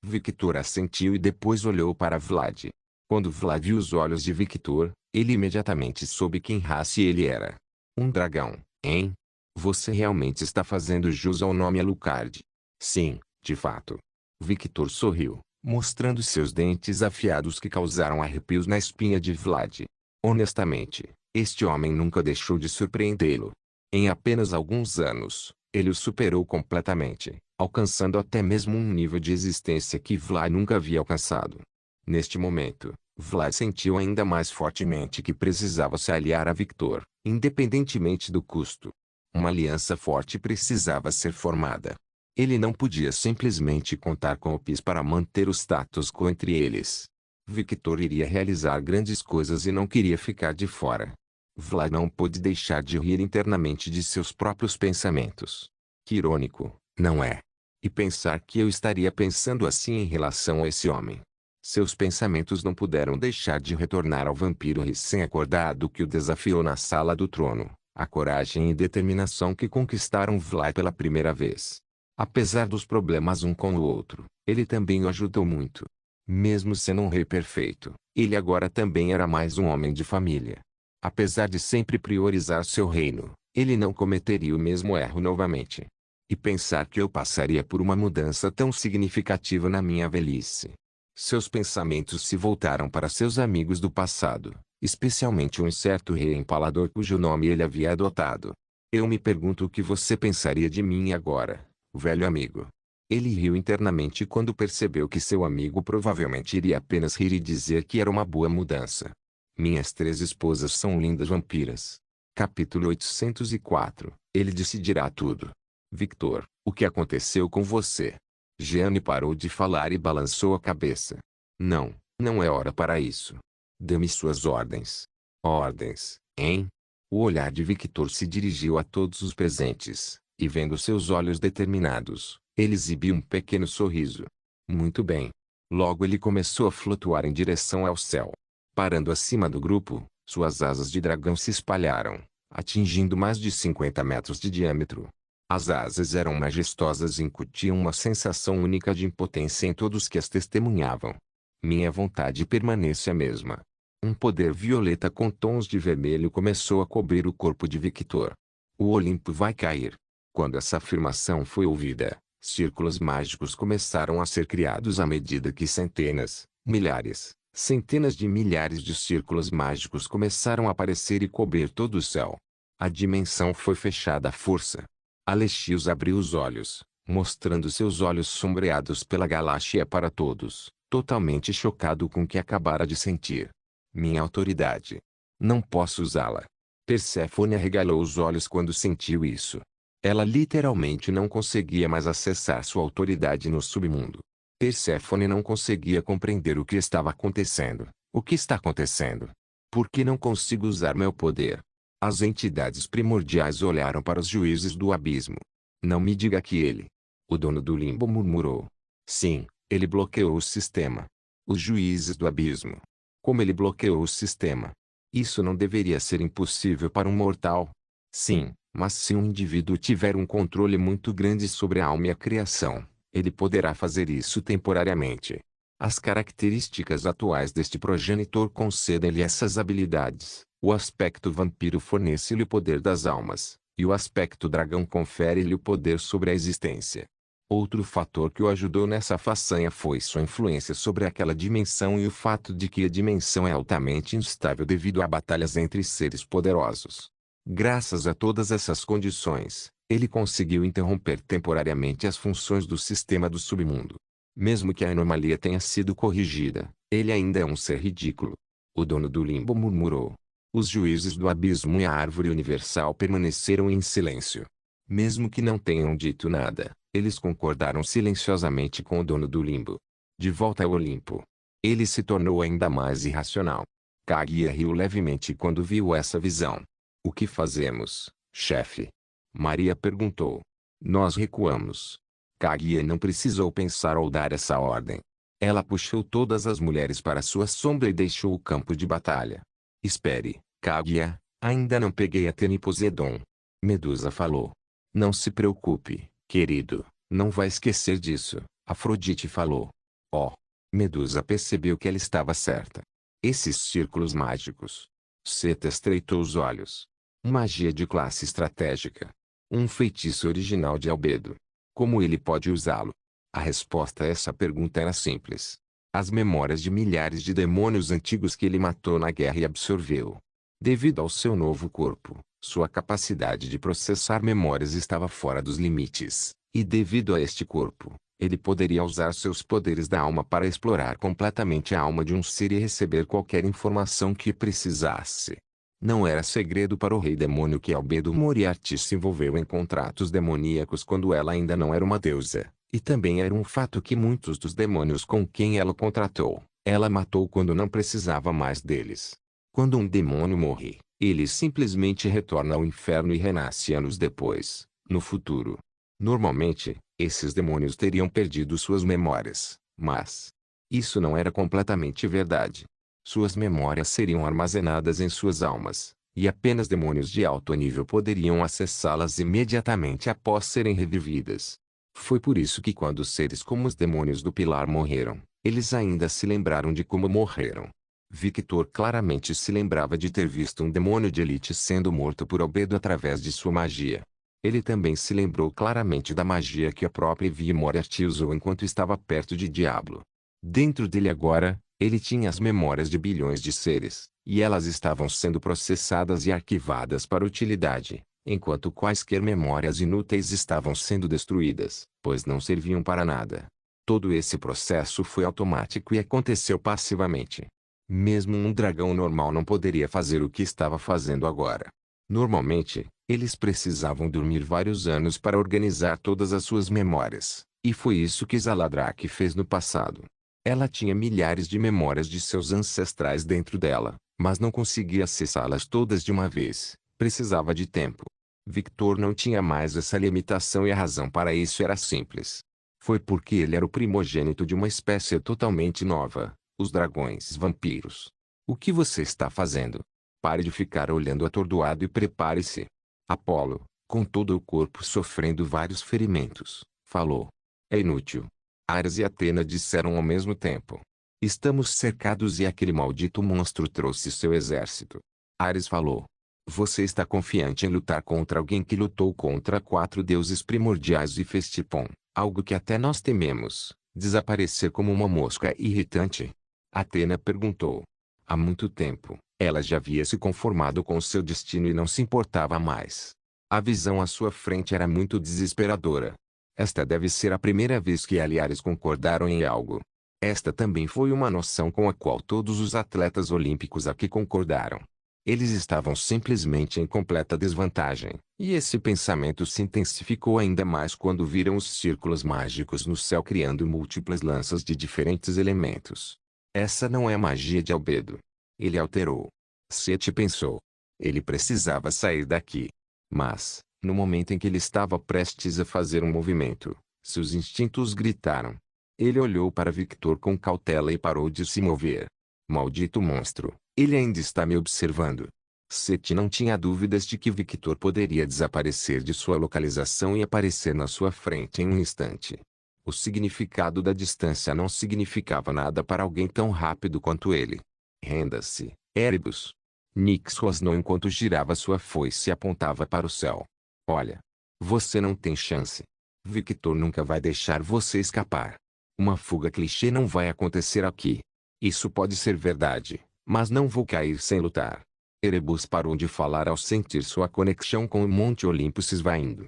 Victor assentiu e depois olhou para Vlad. Quando Vlad viu os olhos de Victor, ele imediatamente soube quem raça ele era. Um dragão, hein? Você realmente está fazendo jus ao nome Alucard. Sim, de fato. Victor sorriu, mostrando seus dentes afiados que causaram arrepios na espinha de Vlad. Honestamente, este homem nunca deixou de surpreendê-lo. Em apenas alguns anos, ele o superou completamente, alcançando até mesmo um nível de existência que Vlad nunca havia alcançado. Neste momento, Vlad sentiu ainda mais fortemente que precisava se aliar a Victor, independentemente do custo. Uma aliança forte precisava ser formada. Ele não podia simplesmente contar com o PIS para manter o status quo entre eles. Victor iria realizar grandes coisas e não queria ficar de fora. Vlad não pôde deixar de rir internamente de seus próprios pensamentos. Que irônico, não é? E pensar que eu estaria pensando assim em relação a esse homem. Seus pensamentos não puderam deixar de retornar ao vampiro recém-acordado que o desafiou na sala do trono, a coragem e determinação que conquistaram Vlad pela primeira vez. Apesar dos problemas um com o outro, ele também o ajudou muito. Mesmo sendo um rei perfeito, ele agora também era mais um homem de família. Apesar de sempre priorizar seu reino, ele não cometeria o mesmo erro novamente. E pensar que eu passaria por uma mudança tão significativa na minha velhice. Seus pensamentos se voltaram para seus amigos do passado, especialmente um certo rei empalador cujo nome ele havia adotado. Eu me pergunto o que você pensaria de mim agora, velho amigo. Ele riu internamente quando percebeu que seu amigo provavelmente iria apenas rir e dizer que era uma boa mudança. Minhas 3 esposas são lindas vampiras. Capítulo 804. Ele decidirá tudo. Victor, o que aconteceu com você? Jeanne parou de falar e balançou a cabeça. Não, não é hora para isso. Dê-me suas ordens. Ordens, hein? O olhar de Victor se dirigiu a todos os presentes, e vendo seus olhos determinados, ele exibiu um pequeno sorriso. Muito bem. Logo ele começou a flutuar em direção ao céu. Parando acima do grupo, suas asas de dragão se espalharam, atingindo mais de 50 metros de diâmetro. As asas eram majestosas e incutiam uma sensação única de impotência em todos que as testemunhavam. Minha vontade permanece a mesma. Um poder violeta com tons de vermelho começou a cobrir o corpo de Victor. O Olimpo vai cair. Quando essa afirmação foi ouvida, círculos mágicos começaram a ser criados à medida que centenas, milhares, centenas de milhares de círculos mágicos começaram a aparecer e cobrir todo o céu. A dimensão foi fechada à força. Alexios abriu os olhos, mostrando seus olhos sombreados pela galáxia para todos, totalmente chocado com o que acabara de sentir. Minha autoridade. Não posso usá-la. Perséfone arregalou os olhos quando sentiu isso. Ela literalmente não conseguia mais acessar sua autoridade no submundo. Perséfone não conseguia compreender o que estava acontecendo. O que está acontecendo? Por que não consigo usar meu poder? As entidades primordiais olharam para os juízes do abismo. Não me diga que ele. O dono do limbo murmurou. Sim, ele bloqueou o sistema. Os juízes do abismo. Como ele bloqueou o sistema? Isso não deveria ser impossível para um mortal. Sim, mas se um indivíduo tiver um controle muito grande sobre a alma e a criação, ele poderá fazer isso temporariamente. As características atuais deste progenitor concedem-lhe essas habilidades. O aspecto vampiro fornece-lhe o poder das almas, e o aspecto dragão confere-lhe o poder sobre a existência. Outro fator que o ajudou nessa façanha foi sua influência sobre aquela dimensão e o fato de que a dimensão é altamente instável devido a batalhas entre seres poderosos. Graças a todas essas condições, ele conseguiu interromper temporariamente as funções do sistema do submundo. Mesmo que a anomalia tenha sido corrigida, ele ainda é um ser ridículo. O dono do limbo murmurou. Os juízes do abismo e a árvore universal permaneceram em silêncio. Mesmo que não tenham dito nada, eles concordaram silenciosamente com o dono do limbo. De volta ao Olimpo, ele se tornou ainda mais irracional. Kaguya riu levemente quando viu essa visão. O que fazemos, chefe? Maria perguntou. Nós recuamos. Kaguya não precisou pensar ou dar essa ordem. Ela puxou todas as mulheres para sua sombra e deixou o campo de batalha. Espere, Kaguya, ainda não peguei Atena e Poseidon. Medusa falou. Não se preocupe, querido, não vai esquecer disso, Afrodite falou. Oh! Medusa percebeu que ela estava certa. Esses círculos mágicos. Seta estreitou os olhos. Magia de classe estratégica. Um feitiço original de Albedo. Como ele pode usá-lo? A resposta a essa pergunta era simples. As memórias de milhares de demônios antigos que ele matou na guerra e absorveu. Devido ao seu novo corpo, sua capacidade de processar memórias estava fora dos limites, e devido a este corpo, ele poderia usar seus poderes da alma para explorar completamente a alma de um ser e receber qualquer informação que precisasse. Não era segredo para o rei demônio que Albedo Moriarty se envolveu em contratos demoníacos quando ela ainda não era uma deusa, e também era um fato que muitos dos demônios com quem ela contratou, ela matou quando não precisava mais deles. Quando um demônio morre, ele simplesmente retorna ao inferno e renasce anos depois, no futuro. Normalmente, esses demônios teriam perdido suas memórias, mas isso não era completamente verdade. Suas memórias seriam armazenadas em suas almas, e apenas demônios de alto nível poderiam acessá-las imediatamente após serem revividas. Foi por isso que quando seres como os demônios do Pilar morreram, eles ainda se lembraram de como morreram. Victor claramente se lembrava de ter visto um demônio de elite sendo morto por Albedo através de sua magia. Ele também se lembrou claramente da magia que a própria Evie Moriarty usou enquanto estava perto de Diablo. Dentro dele agora, ele tinha as memórias de bilhões de seres, e elas estavam sendo processadas e arquivadas para utilidade, enquanto quaisquer memórias inúteis estavam sendo destruídas, pois não serviam para nada. Todo esse processo foi automático e aconteceu passivamente. Mesmo um dragão normal não poderia fazer o que estava fazendo agora. Normalmente, eles precisavam dormir vários anos para organizar todas as suas memórias, e foi isso que Zaladrak fez no passado. Ela tinha milhares de memórias de seus ancestrais dentro dela, mas não conseguia acessá-las todas de uma vez, precisava de tempo. Victor não tinha mais essa limitação e a razão para isso era simples. Foi porque ele era o primogênito de uma espécie totalmente nova. Os dragões vampiros. O que você está fazendo? Pare de ficar olhando atordoado e prepare-se. Apolo, com todo o corpo sofrendo vários ferimentos, falou. É inútil. Ares e Atena disseram ao mesmo tempo. Estamos cercados e aquele maldito monstro trouxe seu exército. Ares falou. Você está confiante em lutar contra alguém que lutou contra 4 deuses primordiais e fez Tipon, algo que até nós tememos, desaparecer como uma mosca irritante? Atena perguntou. Há muito tempo, ela já havia se conformado com seu destino e não se importava mais. A visão à sua frente era muito desesperadora. Esta deve ser a primeira vez que aliares concordaram em algo. Esta também foi uma noção com a qual todos os atletas olímpicos aqui concordaram. Eles estavam simplesmente em completa desvantagem, e esse pensamento se intensificou ainda mais quando viram os círculos mágicos no céu criando múltiplas lanças de diferentes elementos. Essa não é magia de Albedo. Ele alterou. Sete pensou. Ele precisava sair daqui. Mas, no momento em que ele estava prestes a fazer um movimento, seus instintos gritaram. Ele olhou para Victor com cautela e parou de se mover. Maldito monstro, ele ainda está me observando. Sete não tinha dúvidas de que Victor poderia desaparecer de sua localização e aparecer na sua frente em um instante. O significado da distância não significava nada para alguém tão rápido quanto ele. Renda-se, Erebus. Nyx rosnou enquanto girava sua foice e apontava para o céu. Olha. Você não tem chance. Victor nunca vai deixar você escapar. Uma fuga clichê não vai acontecer aqui. Isso pode ser verdade, mas não vou cair sem lutar. Erebus parou de falar ao sentir sua conexão com o Monte Olimpo se esvaindo.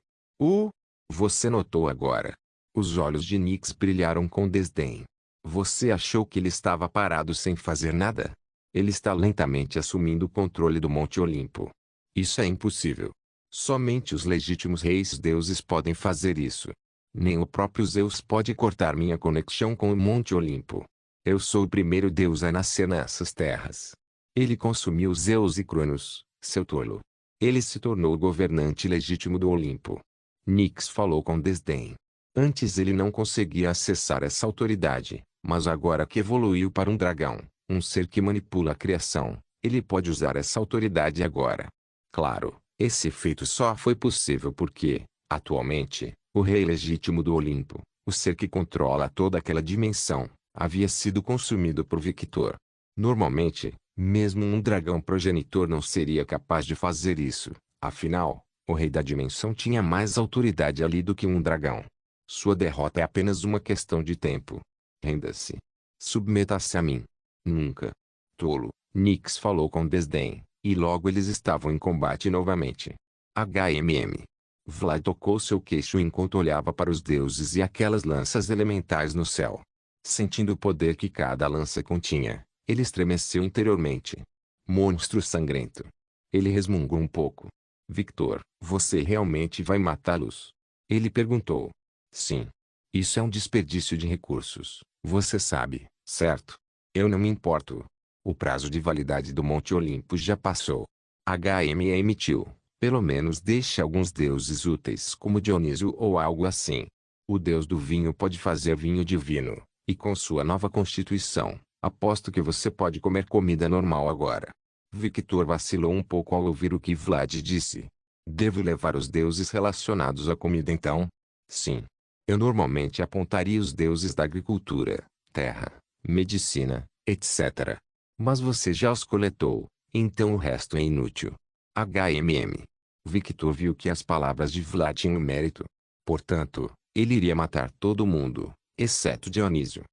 Você notou agora. Os olhos de Nyx brilharam com desdém. Você achou que ele estava parado sem fazer nada? Ele está lentamente assumindo o controle do Monte Olimpo. Isso é impossível. Somente os legítimos reis deuses podem fazer isso. Nem o próprio Zeus pode cortar minha conexão com o Monte Olimpo. Eu sou o primeiro deus a nascer nessas terras. Ele consumiu Zeus e Cronos, seu tolo. Ele se tornou o governante legítimo do Olimpo. Nyx falou com desdém. Antes ele não conseguia acessar essa autoridade, mas agora que evoluiu para um dragão, um ser que manipula a criação, ele pode usar essa autoridade agora. Claro, esse feito só foi possível porque, atualmente, o rei legítimo do Olimpo, o ser que controla toda aquela dimensão, havia sido consumido por Victor. Normalmente, mesmo um dragão progenitor não seria capaz de fazer isso, afinal, o rei da dimensão tinha mais autoridade ali do que um dragão. Sua derrota é apenas uma questão de tempo. Renda-se. Submeta-se a mim. Nunca. Tolo, Nyx falou com desdém, e logo eles estavam em combate novamente. HMM. Vlad tocou seu queixo enquanto olhava para os deuses e aquelas lanças elementais no céu. Sentindo o poder que cada lança continha, ele estremeceu interiormente. Monstro sangrento. Ele resmungou um pouco. Victor, você realmente vai matá-los? Ele perguntou. Sim. Isso é um desperdício de recursos, você sabe, certo? Eu não me importo. O prazo de validade do Monte Olimpo já passou. HM emitiu. Pelo menos deixe alguns deuses úteis como Dionísio ou algo assim. O deus do vinho pode fazer vinho divino, e com sua nova constituição, aposto que você pode comer comida normal agora. Victor vacilou um pouco ao ouvir o que Vlad disse. Devo levar os deuses relacionados à comida então? Sim. Eu normalmente apontaria os deuses da agricultura, terra, medicina, etc. Mas você já os coletou, então o resto é inútil. HMM. Victor viu que as palavras de Vlad tinham mérito. Portanto, ele iria matar todo mundo, exceto Dionísio.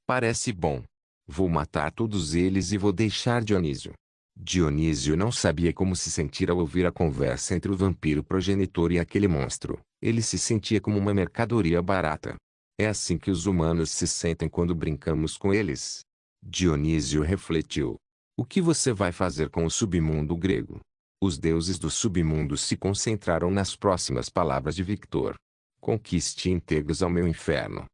Parece bom. Vou matar todos eles e vou deixar Dionísio. Dionísio não sabia como se sentir ao ouvir a conversa entre o vampiro progenitor e aquele monstro. Ele se sentia como uma mercadoria barata. É assim que os humanos se sentem quando brincamos com eles. Dionísio refletiu. O que você vai fazer com o submundo grego? Os deuses do submundo se concentraram nas próximas palavras de Victor. Conquiste íntegros ao meu inferno.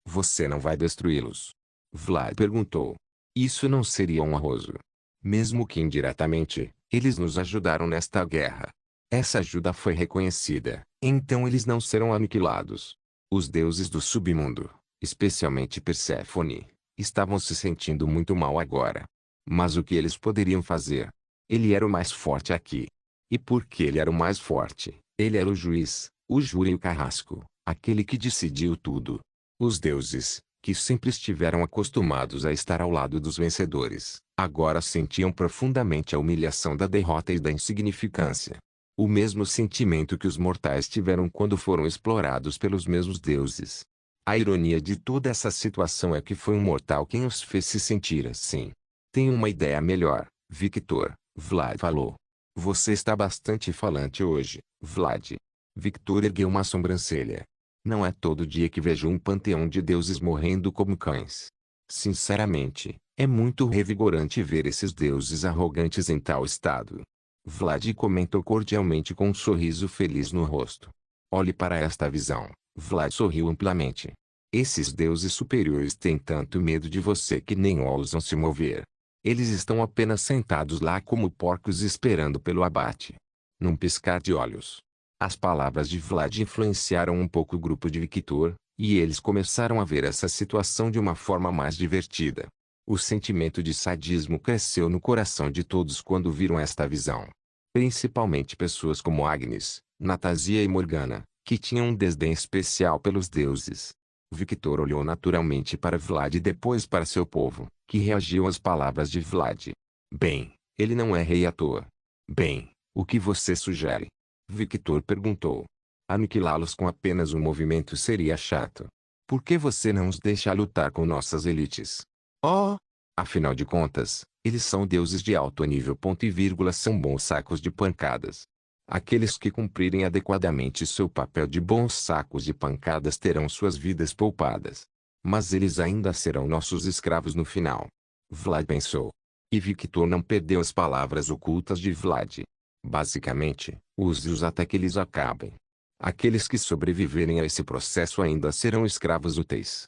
Você não vai destruí-los? Vlad perguntou. Isso não seria honroso. Mesmo que indiretamente, eles nos ajudaram nesta guerra. Essa ajuda foi reconhecida, então eles não serão aniquilados. Os deuses do submundo, especialmente Perséfone, estavam se sentindo muito mal agora. Mas o que eles poderiam fazer? Ele era o mais forte aqui. E porque ele era o mais forte, ele era o juiz, o júri e o carrasco, aquele que decidiu tudo. Os deuses, que sempre estiveram acostumados a estar ao lado dos vencedores, agora sentiam profundamente a humilhação da derrota e da insignificância. O mesmo sentimento que os mortais tiveram quando foram explorados pelos mesmos deuses. A ironia de toda essa situação é que foi um mortal quem os fez se sentir assim. Tenho uma ideia melhor, Victor, Vlad falou. Você está bastante falante hoje, Vlad. Victor ergueu uma sobrancelha. Não é todo dia que vejo um panteão de deuses morrendo como cães. Sinceramente, é muito revigorante ver esses deuses arrogantes em tal estado. Vlad comentou cordialmente com um sorriso feliz no rosto. Olhe para esta visão. Vlad sorriu amplamente. Esses deuses superiores têm tanto medo de você que nem ousam se mover. Eles estão apenas sentados lá como porcos esperando pelo abate. Num piscar de olhos. As palavras de Vlad influenciaram um pouco o grupo de Victor, e eles começaram a ver essa situação de uma forma mais divertida. O sentimento de sadismo cresceu no coração de todos quando viram esta visão. Principalmente pessoas como Agnes, Natasia e Morgana, que tinham um desdém especial pelos deuses. Victor olhou naturalmente para Vlad e depois para seu povo, que reagiu às palavras de Vlad. Bem, ele não é rei à toa. Bem, o que você sugere? Victor perguntou. Aniquilá-los com apenas um movimento seria chato. Por que você não os deixa lutar com nossas elites? Oh! Afinal de contas, eles são deuses de alto nível. São bons sacos de pancadas. Aqueles que cumprirem adequadamente seu papel de bons sacos de pancadas terão suas vidas poupadas. Mas eles ainda serão nossos escravos no final. Vlad pensou. E Victor não perdeu as palavras ocultas de Vlad. Basicamente, use-os até que eles acabem. Aqueles que sobreviverem a esse processo ainda serão escravos úteis.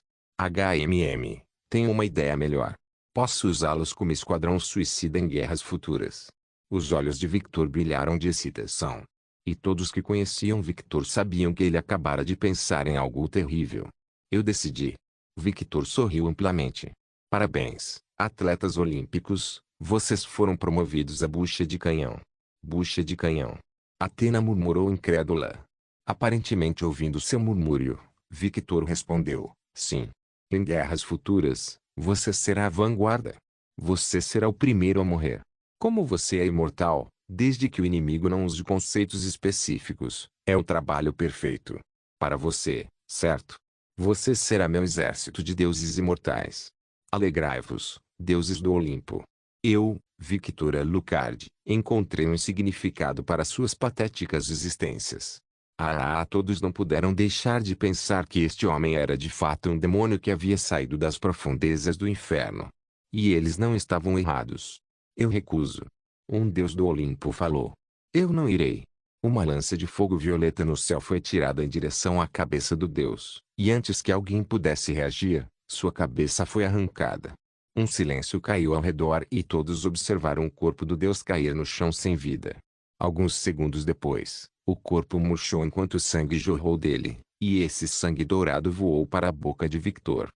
Tenho uma ideia melhor. Posso usá-los como esquadrão suicida em guerras futuras. Os olhos de Victor brilharam de excitação. E todos que conheciam Victor sabiam que ele acabara de pensar em algo terrível. Eu decidi. Victor sorriu amplamente. Parabéns, atletas olímpicos, vocês foram promovidos a bucha de canhão. Bucha de canhão. Athena murmurou incrédula. Aparentemente ouvindo seu murmúrio, Victor respondeu, sim. Em guerras futuras, você será a vanguarda. Você será o primeiro a morrer. Como você é imortal, desde que o inimigo não use conceitos específicos, é o trabalho perfeito. Para você, certo? Você será meu exército de deuses imortais. Alegrai-vos, deuses do Olimpo. Eu, Victor Alucard, encontrei um significado para suas patéticas existências. Todos não puderam deixar de pensar que este homem era de fato um demônio que havia saído das profundezas do inferno. E eles não estavam errados. Eu recuso. Um deus do Olimpo falou. Eu não irei. Uma lança de fogo violeta no céu foi tirada em direção à cabeça do deus, e antes que alguém pudesse reagir, sua cabeça foi arrancada. Um silêncio caiu ao redor e todos observaram o corpo do deus cair no chão sem vida. Alguns segundos depois, o corpo murchou enquanto o sangue jorrou dele, e esse sangue dourado voou para a boca de Victor.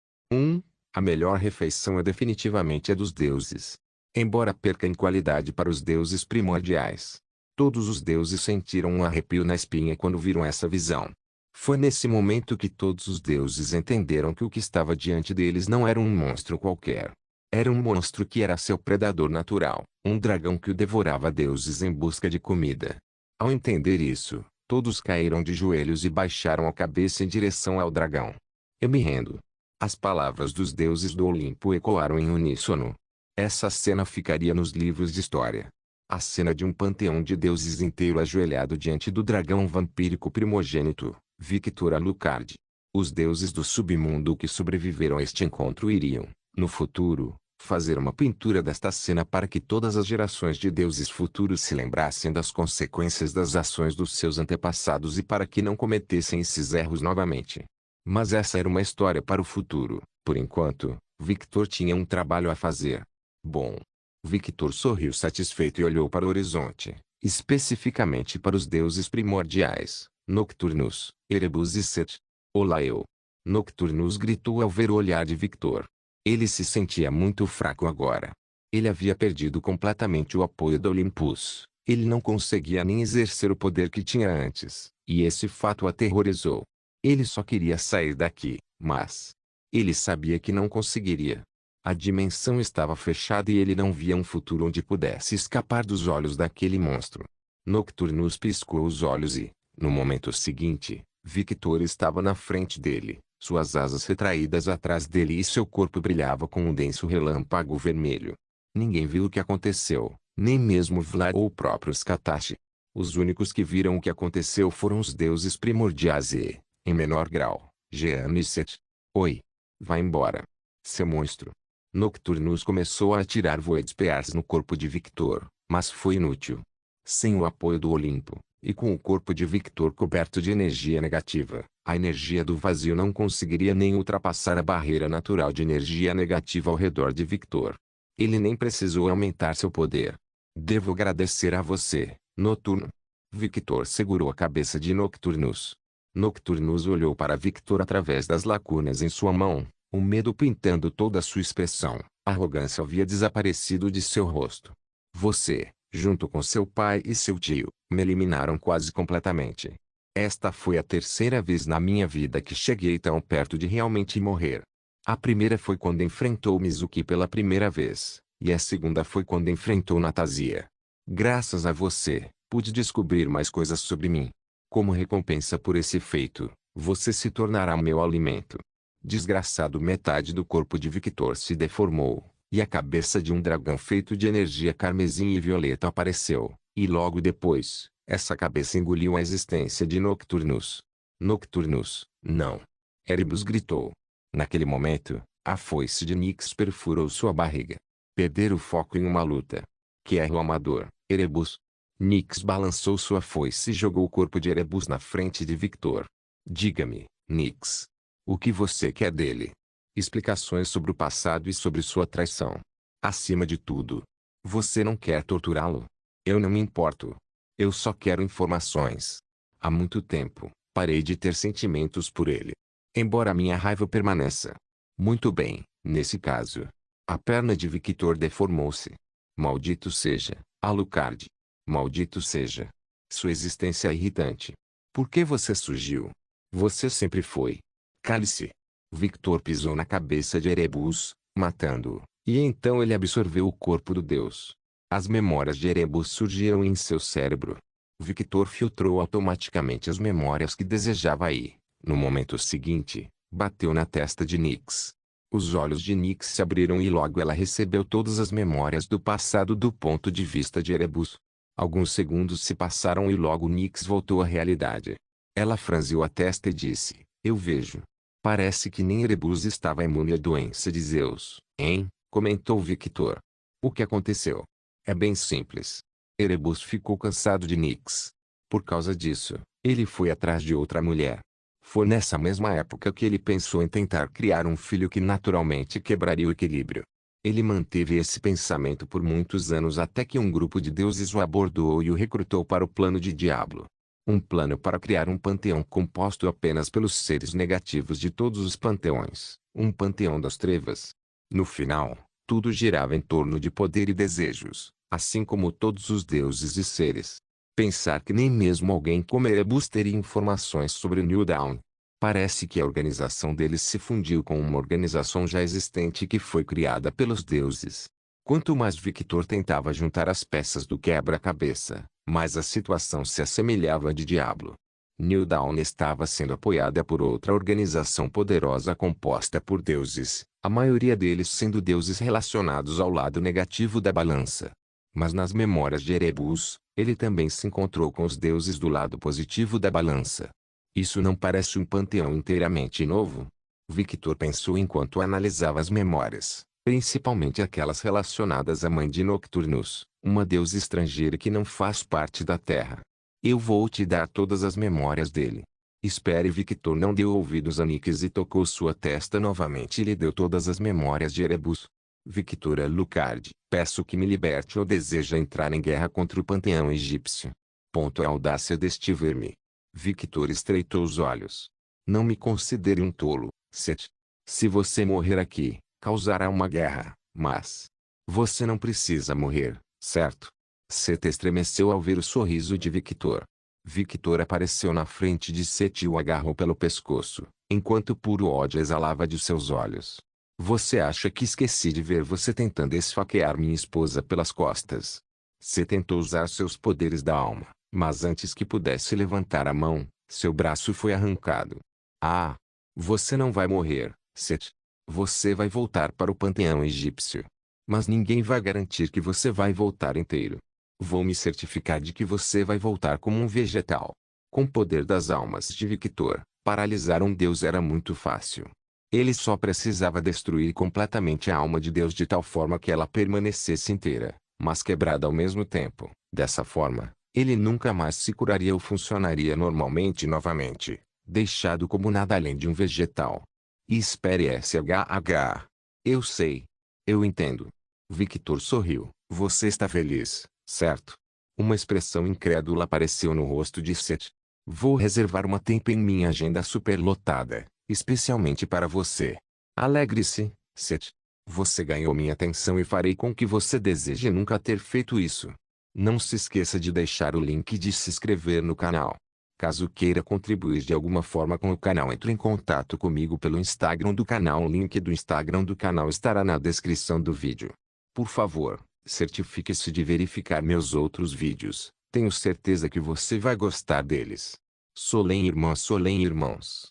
A melhor refeição é definitivamente a dos deuses. Embora perca em qualidade para os deuses primordiais. Todos os deuses sentiram um arrepio na espinha quando viram essa visão. Foi nesse momento que todos os deuses entenderam que o que estava diante deles não era um monstro qualquer. Era um monstro que era seu predador natural, um dragão que o devorava deuses em busca de comida. Ao entender isso, todos caíram de joelhos e baixaram a cabeça em direção ao dragão. Eu me rendo. As palavras dos deuses do Olimpo ecoaram em uníssono. Essa cena ficaria nos livros de história. A cena de um panteão de deuses inteiro ajoelhado diante do dragão vampírico primogênito, Victor Alucard. Os deuses do submundo que sobreviveram a este encontro iriam, no futuro, fazer uma pintura desta cena para que todas as gerações de deuses futuros se lembrassem das consequências das ações dos seus antepassados e para que não cometessem esses erros novamente. Mas essa era uma história para o futuro. Por enquanto, Victor tinha um trabalho a fazer. Bom. Victor sorriu satisfeito e olhou para o horizonte, especificamente para os deuses primordiais, Nocturnus, Erebus e Set. Olá eu. Nocturnus gritou ao ver o olhar de Victor. Ele se sentia muito fraco agora. Ele havia perdido completamente o apoio do Olympus. Ele não conseguia nem exercer o poder que tinha antes, e esse fato o aterrorizou. Ele só queria sair daqui, mas... Ele sabia que não conseguiria. A dimensão estava fechada e ele não via um futuro onde pudesse escapar dos olhos daquele monstro. Nocturnus piscou os olhos e, no momento seguinte, Victor estava na frente dele, suas asas retraídas atrás dele e seu corpo brilhava com um denso relâmpago vermelho. Ninguém viu o que aconteceu, nem mesmo Vlad ou o próprio Skatashi. Os únicos que viram o que aconteceu foram os deuses primordiais e, em menor grau, Jean e Set. Oi. Vá embora. Seu monstro. Nocturnus começou a atirar voedspears no corpo de Victor, mas foi inútil. Sem o apoio do Olimpo, e com o corpo de Victor coberto de energia negativa, a energia do vazio não conseguiria nem ultrapassar a barreira natural de energia negativa ao redor de Victor. Ele nem precisou aumentar seu poder. Devo agradecer a você, Noturno. Victor segurou a cabeça de Nocturnus. Nocturnus olhou para Victor através das lacunas em sua mão, o medo pintando toda a sua expressão. A arrogância havia desaparecido de seu rosto. Você, junto com seu pai e seu tio, me eliminaram quase completamente. Esta foi a terceira vez na minha vida que cheguei tão perto de realmente morrer. A primeira foi quando enfrentou Mizuki pela primeira vez, e a segunda foi quando enfrentou Natásia. Graças a você, pude descobrir mais coisas sobre mim. Como recompensa por esse feito, você se tornará meu alimento. Desgraçado, metade do corpo de Victor se deformou, e a cabeça de um dragão feito de energia carmesim e violeta apareceu, e logo depois, essa cabeça engoliu a existência de Nocturnus. Nocturnus, não! Erebus gritou. Naquele momento, a foice de Nyx perfurou sua barriga. Perder o foco em uma luta. Que erro amador, Erebus! Nyx balançou sua foice e jogou o corpo de Erebus na frente de Victor. Diga-me, Nyx. O que você quer dele? Explicações sobre o passado e sobre sua traição. Acima de tudo, você não quer torturá-lo? Eu não me importo. Eu só quero informações. Há muito tempo, parei de ter sentimentos por ele. Embora minha raiva permaneça. Muito bem, nesse caso. A perna de Victor deformou-se. Maldito seja, Alucard. Maldito seja. Sua existência é irritante. Por que você surgiu? Você sempre foi. Cale-se. Victor pisou na cabeça de Erebus, matando-o, e então ele absorveu o corpo do deus. As memórias de Erebus surgiram em seu cérebro. Victor filtrou automaticamente as memórias que desejava e, no momento seguinte, bateu na testa de Nyx. Os olhos de Nyx se abriram e logo ela recebeu todas as memórias do passado do ponto de vista de Erebus. Alguns segundos se passaram e logo Nyx voltou à realidade. Ela franziu a testa e disse, eu vejo. Parece que nem Erebus estava imune à doença de Zeus, hein? Comentou Victor. O que aconteceu? É bem simples. Erebus ficou cansado de Nyx. Por causa disso, ele foi atrás de outra mulher. Foi nessa mesma época que ele pensou em tentar criar um filho que naturalmente quebraria o equilíbrio. Ele manteve esse pensamento por muitos anos até que um grupo de deuses o abordou e o recrutou para o plano de Diablo. Um plano para criar um panteão composto apenas pelos seres negativos de todos os panteões, um panteão das trevas. No final, tudo girava em torno de poder e desejos, assim como todos os deuses e seres. Pensar que nem mesmo alguém como Erebus teria informações sobre New Dawn. Parece que a organização deles se fundiu com uma organização já existente que foi criada pelos deuses. Quanto mais Victor tentava juntar as peças do quebra-cabeça, mais a situação se assemelhava à de Diablo. New Dawn estava sendo apoiada por outra organização poderosa composta por deuses, a maioria deles sendo deuses relacionados ao lado negativo da balança. Mas nas memórias de Erebus, ele também se encontrou com os deuses do lado positivo da balança. Isso não parece um panteão inteiramente novo? Victor pensou enquanto analisava as memórias, principalmente aquelas relacionadas à mãe de Nocturnus, uma deusa estrangeira que não faz parte da Terra. Eu vou te dar todas as memórias dele. Espere. Victor não deu ouvidos a Nyx e tocou sua testa novamente e lhe deu todas as memórias de Erebus. Victor Alucard, peço que me liberte ou deseja entrar em guerra contra o panteão egípcio. A audácia deste verme. Victor estreitou os olhos. Não me considere um tolo, Set. Se você morrer aqui, causará uma guerra, mas você não precisa morrer, certo? Set estremeceu ao ver o sorriso de Victor. Victor apareceu na frente de Set e o agarrou pelo pescoço, enquanto puro ódio exalava de seus olhos. Você acha que esqueci de ver você tentando esfaquear minha esposa pelas costas? Você tentou usar seus poderes da alma, mas antes que pudesse levantar a mão, seu braço foi arrancado. Ah! Você não vai morrer, Set. Você vai voltar para o panteão egípcio. Mas ninguém vai garantir que você vai voltar inteiro. Vou me certificar de que você vai voltar como um vegetal. Com o poder das almas de Victor, paralisar um deus era muito fácil. Ele só precisava destruir completamente a alma de Deus de tal forma que ela permanecesse inteira, mas quebrada ao mesmo tempo. Dessa forma, ele nunca mais se curaria ou funcionaria normalmente novamente, deixado como nada além de um vegetal. E espere SHH. Eu sei. Eu entendo. Victor sorriu. Você está feliz, certo? Uma expressão incrédula apareceu no rosto de Seth. Vou reservar uma tempo em minha agenda superlotada, especialmente para você. Alegre-se, Seth. Você ganhou minha atenção e farei com que você deseje nunca ter feito isso. Não se esqueça de deixar o link de se inscrever no canal. Caso queira contribuir de alguma forma com o canal, entre em contato comigo pelo Instagram do canal. O link do Instagram do canal estará na descrição do vídeo. Por favor, certifique-se de verificar meus outros vídeos. Tenho certeza que você vai gostar deles. Solem irmãos.